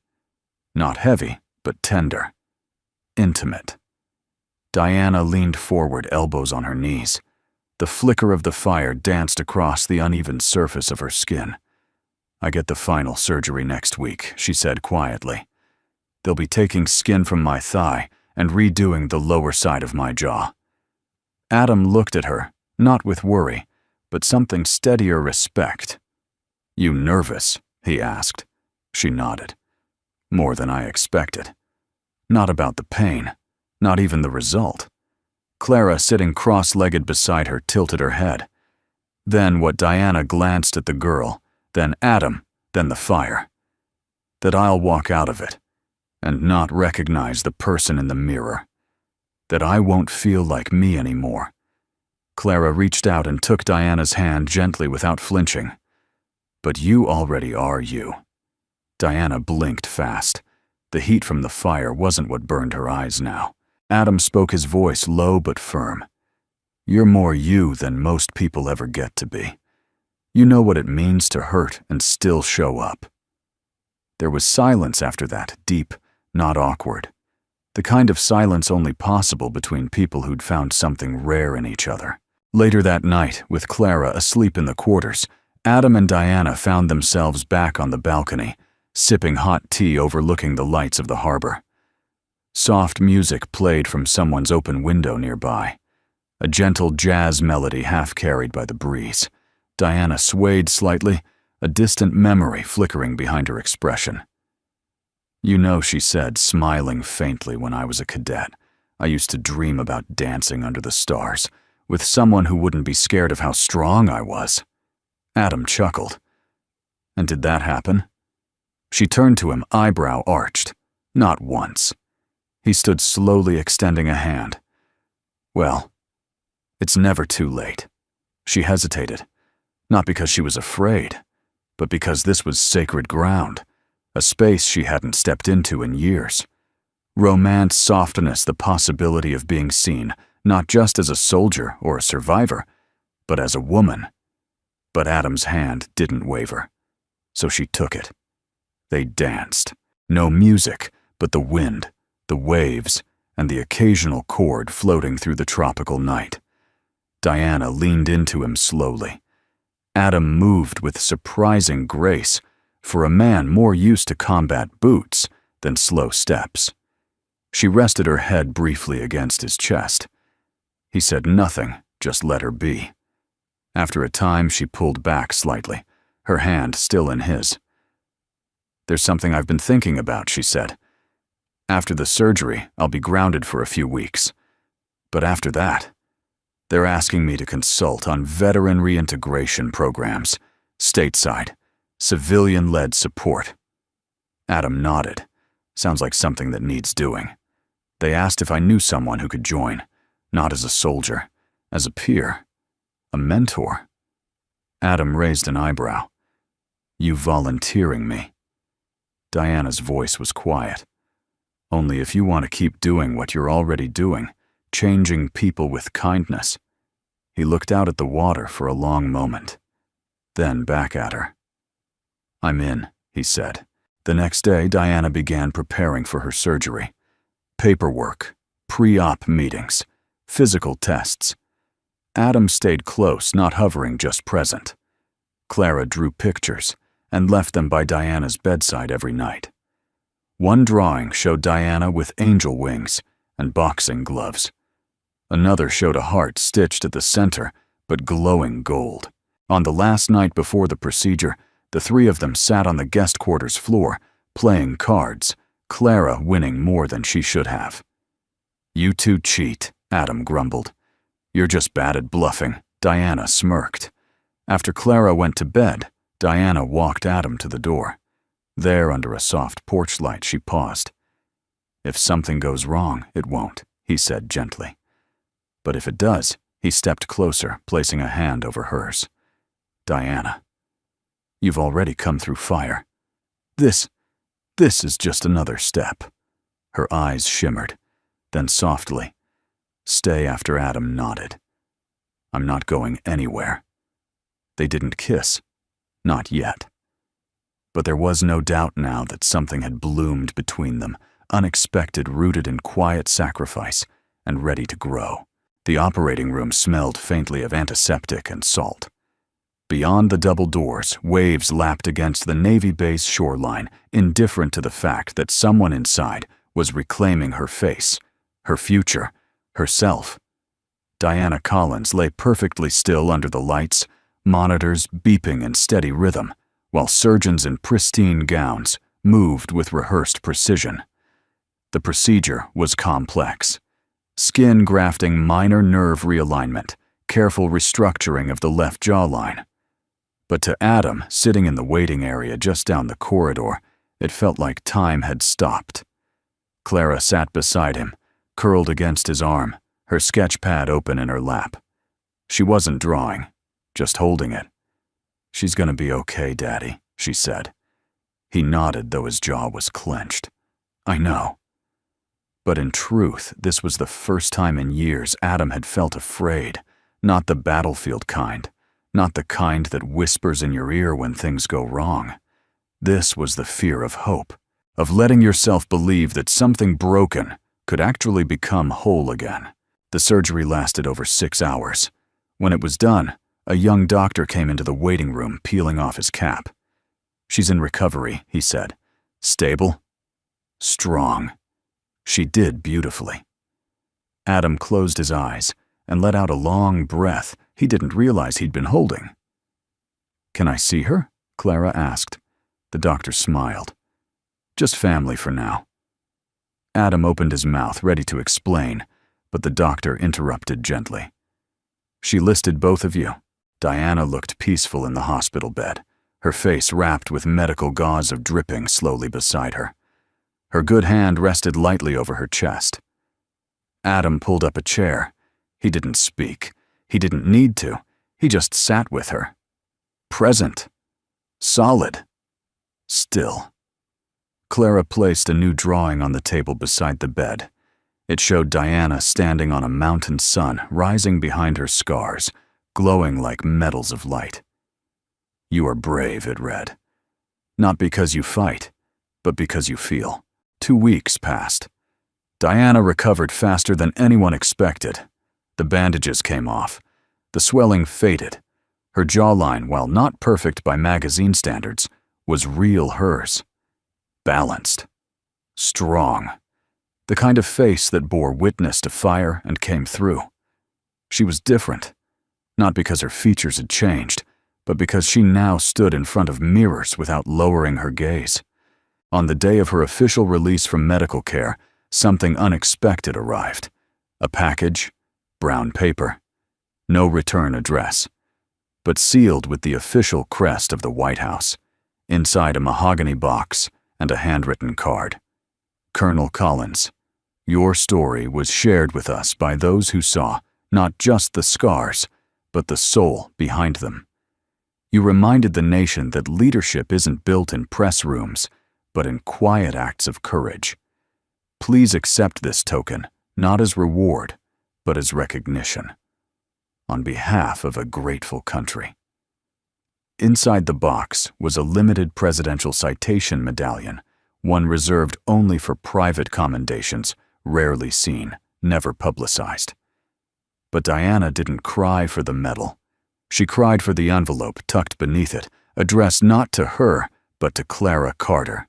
Not heavy, but tender. Intimate. Diana leaned forward, elbows on her knees. The flicker of the fire danced across the uneven surface of her skin. "I get the final surgery next week," she said quietly. "They'll be taking skin from my thigh and redoing the lower side of my jaw." Adam looked at her, not with worry, but something steadier respect. "You nervous?" he asked. She nodded. "More than I expected. Not about the pain, not even the result." Clara, sitting cross-legged beside her, tilted her head. Then what Diana glanced at the girl, then Adam, then the fire. That I'll walk out of it and not recognize the person in the mirror. That I won't feel like me anymore. Clara reached out and took Diana's hand gently without flinching. "But you already are you." Diana blinked fast. The heat from the fire wasn't what burned her eyes now. Adam spoke, his voice low but firm. "You're more you than most people ever get to be. You know what it means to hurt and still show up." There was silence after that, deep, not awkward. The kind of silence only possible between people who'd found something rare in each other. Later that night, with Clara asleep in the quarters, Adam and Diana found themselves back on the balcony, sipping hot tea overlooking the lights of the harbor. Soft music played from someone's open window nearby. A gentle jazz melody half carried by the breeze. Diana swayed slightly, a distant memory flickering behind her expression. "You know," she said, smiling faintly, "when I was a cadet, I used to dream about dancing under the stars, with someone who wouldn't be scared of how strong I was." Adam chuckled. "And did that happen?" She turned to him, eyebrow arched. "Not once." He stood slowly, extending a hand. "Well, it's never too late." She hesitated, not because she was afraid, but because this was sacred ground, a space she hadn't stepped into in years. Romance, softness, the possibility of being seen, not just as a soldier or a survivor, but as a woman. But Adam's hand didn't waver, so she took it. They danced. No music, but the wind, the waves, and the occasional chord floating through the tropical night. Diana leaned into him slowly. Adam moved with surprising grace for a man more used to combat boots than slow steps. She rested her head briefly against his chest. He said nothing, just let her be. After a time, she pulled back slightly, her hand still in his. "There's something I've been thinking about," she said. "After the surgery, I'll be grounded for a few weeks. But after that, they're asking me to consult on veteran reintegration programs, stateside, civilian-led support." Adam nodded. "Sounds like something that needs doing. They asked if I knew someone who could join, not as a soldier, as a peer, a mentor." Adam raised an eyebrow. "You volunteering me?" Diana's voice was quiet. "Only if you want to keep doing what you're already doing, changing people with kindness." He looked out at the water for a long moment, then back at her. "I'm in," he said. The next day, Diana began preparing for her surgery. Paperwork, pre-op meetings, physical tests. Adam stayed close, not hovering, just present. Clara drew pictures and left them by Diana's bedside every night. One drawing showed Diana with angel wings and boxing gloves. Another showed a heart stitched at the center, but glowing gold. On the last night before the procedure, the three of them sat on the guest quarters floor, playing cards, Clara winning more than she should have. "You two cheat," Adam grumbled. "You're just bad at bluffing," Diana smirked. After Clara went to bed, Diana walked Adam to the door. There, under a soft porch light, she paused. "If something goes wrong, it won't," he said gently. "But if it does," he stepped closer, placing a hand over hers. "Diana, you've already come through fire. This is just another step." Her eyes shimmered. Then softly, "Stay," after Adam nodded. "I'm not going anywhere." They didn't kiss. Not yet. But there was no doubt now that something had bloomed between them, unexpected, rooted in quiet sacrifice, and ready to grow. The operating room smelled faintly of antiseptic and salt. Beyond the double doors, waves lapped against the Navy base shoreline, indifferent to the fact that someone inside was reclaiming her face, her future, herself. Diana Collins lay perfectly still under the lights, monitors beeping in steady rhythm, while surgeons in pristine gowns moved with rehearsed precision. The procedure was complex. Skin grafting, minor nerve realignment, careful restructuring of the left jawline. But to Adam, sitting in the waiting area just down the corridor, it felt like time had stopped. Clara sat beside him, curled against his arm, her sketch pad open in her lap. She wasn't drawing, just holding it. "She's gonna be okay, Daddy," she said. He nodded, though his jaw was clenched. "I know." But in truth, this was the first time in years Adam had felt afraid, not the battlefield kind, not the kind that whispers in your ear when things go wrong. This was the fear of hope, of letting yourself believe that something broken could actually become whole again. The surgery lasted over 6 hours. When it was done, a young doctor came into the waiting room, peeling off his cap. "She's in recovery," he said. "Stable? Strong." She did beautifully. Adam closed his eyes and let out a long breath he didn't realize he'd been holding. "Can I see her?" Clara asked. The doctor smiled. "Just family for now." Adam opened his mouth, ready to explain, but the doctor interrupted gently. "She listed both of you." Diana looked peaceful in the hospital bed, her face wrapped with medical gauze of dripping slowly beside her. Her good hand rested lightly over her chest. Adam pulled up a chair. He didn't speak. He didn't need to. He just sat with her. Present. Solid. Still. Clara placed a new drawing on the table beside the bed. It showed Diana standing on a mountain sun rising behind her scars, glowing like medals of light. "You are brave," it read. "Not because you fight, but because you feel." 2 weeks passed. Diana recovered faster than anyone expected. The bandages came off. The swelling faded. Her jawline, while not perfect by magazine standards, was real hers. Balanced. Strong. the kind of face that bore witness to fire and came through. She was different, not because her features had changed, but because she now stood in front of mirrors without lowering her gaze. On the day of her official release from medical care, something unexpected arrived. A package, brown paper, no return address, but sealed with the official crest of the White House, inside a mahogany box and a handwritten card. Colonel Collins, your story was shared with us by those who saw not just the scars, but the soul behind them. You reminded the nation that leadership isn't built in press rooms, but in quiet acts of courage. Please accept this token, not as reward, but as recognition, on behalf of a grateful country. Inside the box was a limited presidential citation medallion, one reserved only for private commendations, rarely seen, never publicized. But Diana didn't cry for the medal. She cried for the envelope tucked beneath it, addressed not to her, but to Clara Carter.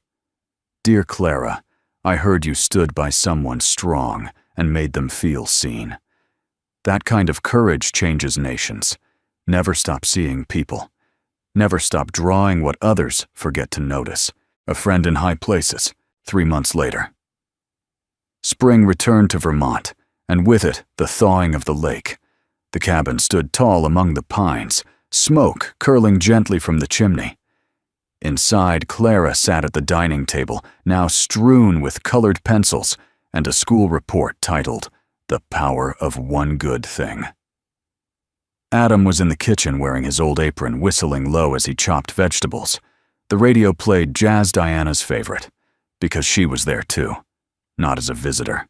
Dear Clara, I heard you stood by someone strong and made them feel seen. That kind of courage changes nations. Never stop seeing people. Never stop drawing what others forget to notice. A friend in high places, 3 months later. Spring returned to Vermont, and with it the thawing of the lake. The cabin stood tall among the pines, smoke curling gently from the chimney. Inside, Clara sat at the dining table, now strewn with colored pencils, and a school report titled, "The Power of One Good Thing." Adam was in the kitchen wearing his old apron, whistling low as he chopped vegetables. The radio played Jazz Diana's favorite, because she was there too, not as a visitor.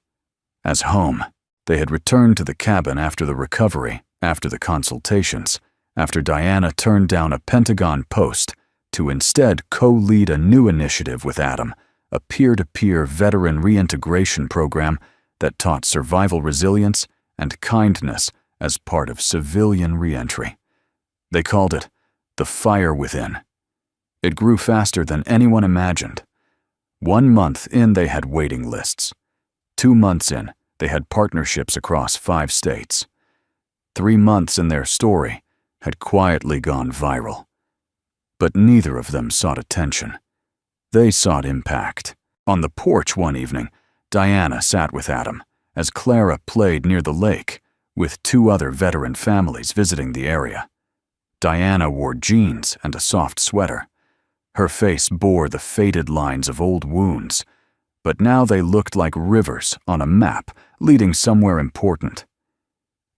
As home, they had returned to the cabin after the recovery, after the consultations, after Diana turned down a Pentagon post to instead co-lead a new initiative with Adam, a peer-to-peer veteran reintegration program that taught survival resilience and kindness as part of civilian reentry. They called it the Fire Within. It grew faster than anyone imagined. 1 month in, they had waiting lists. 2 months in, they had partnerships across 5 states. 3 months in, their story had quietly gone viral. But neither of them sought attention. They sought impact. On the porch one evening, Diana sat with Adam as Clara played near the lake with 2 other veteran families visiting the area. Diana wore jeans and a soft sweater. Her face bore the faded lines of old wounds, but now they looked like rivers on a map leading somewhere important.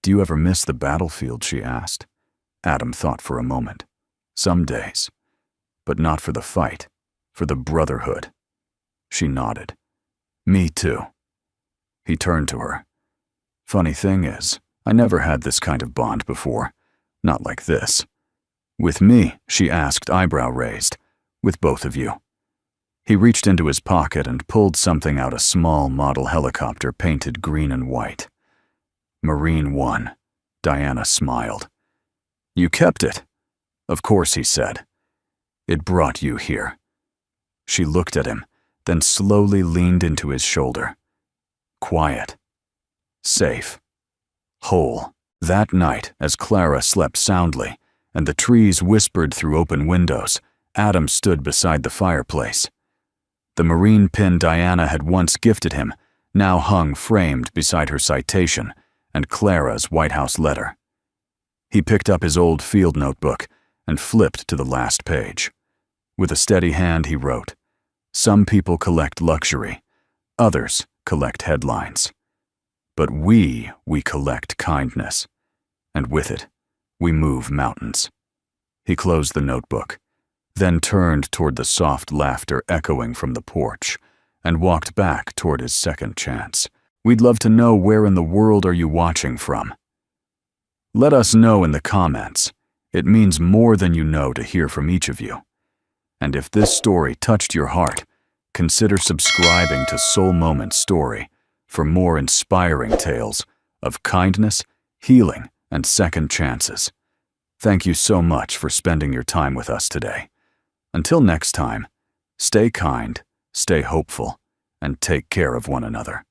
"Do you ever miss the battlefield?" she asked. Adam thought for a moment. "Some days, but not for the fight, for the brotherhood." She nodded. "Me too." He turned to her. "Funny thing is, I never had this kind of bond before. Not like this." "With me?" she asked, eyebrow raised. "With both of you." He reached into his pocket and pulled something out, a small model helicopter painted green and white. "Marine One." Diana smiled. "You kept it?" "Of course," he said. "It brought you here." She looked at him, then slowly leaned into his shoulder. Quiet. Safe. Whole. That night, as Clara slept soundly, and the trees whispered through open windows, Adam stood beside the fireplace. The marine pin Diana had once gifted him now hung framed beside her citation and Clara's White House letter. He picked up his old field notebook and flipped to the last page. With a steady hand, he wrote, "Some people collect luxury, others collect headlines. But we collect kindness, and with it, we move mountains." He closed the notebook, then turned toward the soft laughter echoing from the porch, and walked back toward his second chance. "We'd love to know, where in the world are you watching from? Let us know in the comments. It means more than you know to hear from each of you. And if this story touched your heart, consider subscribing to Soul Moment Story for more inspiring tales of kindness, healing, and second chances. Thank you so much for spending your time with us today. Until next time, stay kind, stay hopeful, and take care of one another.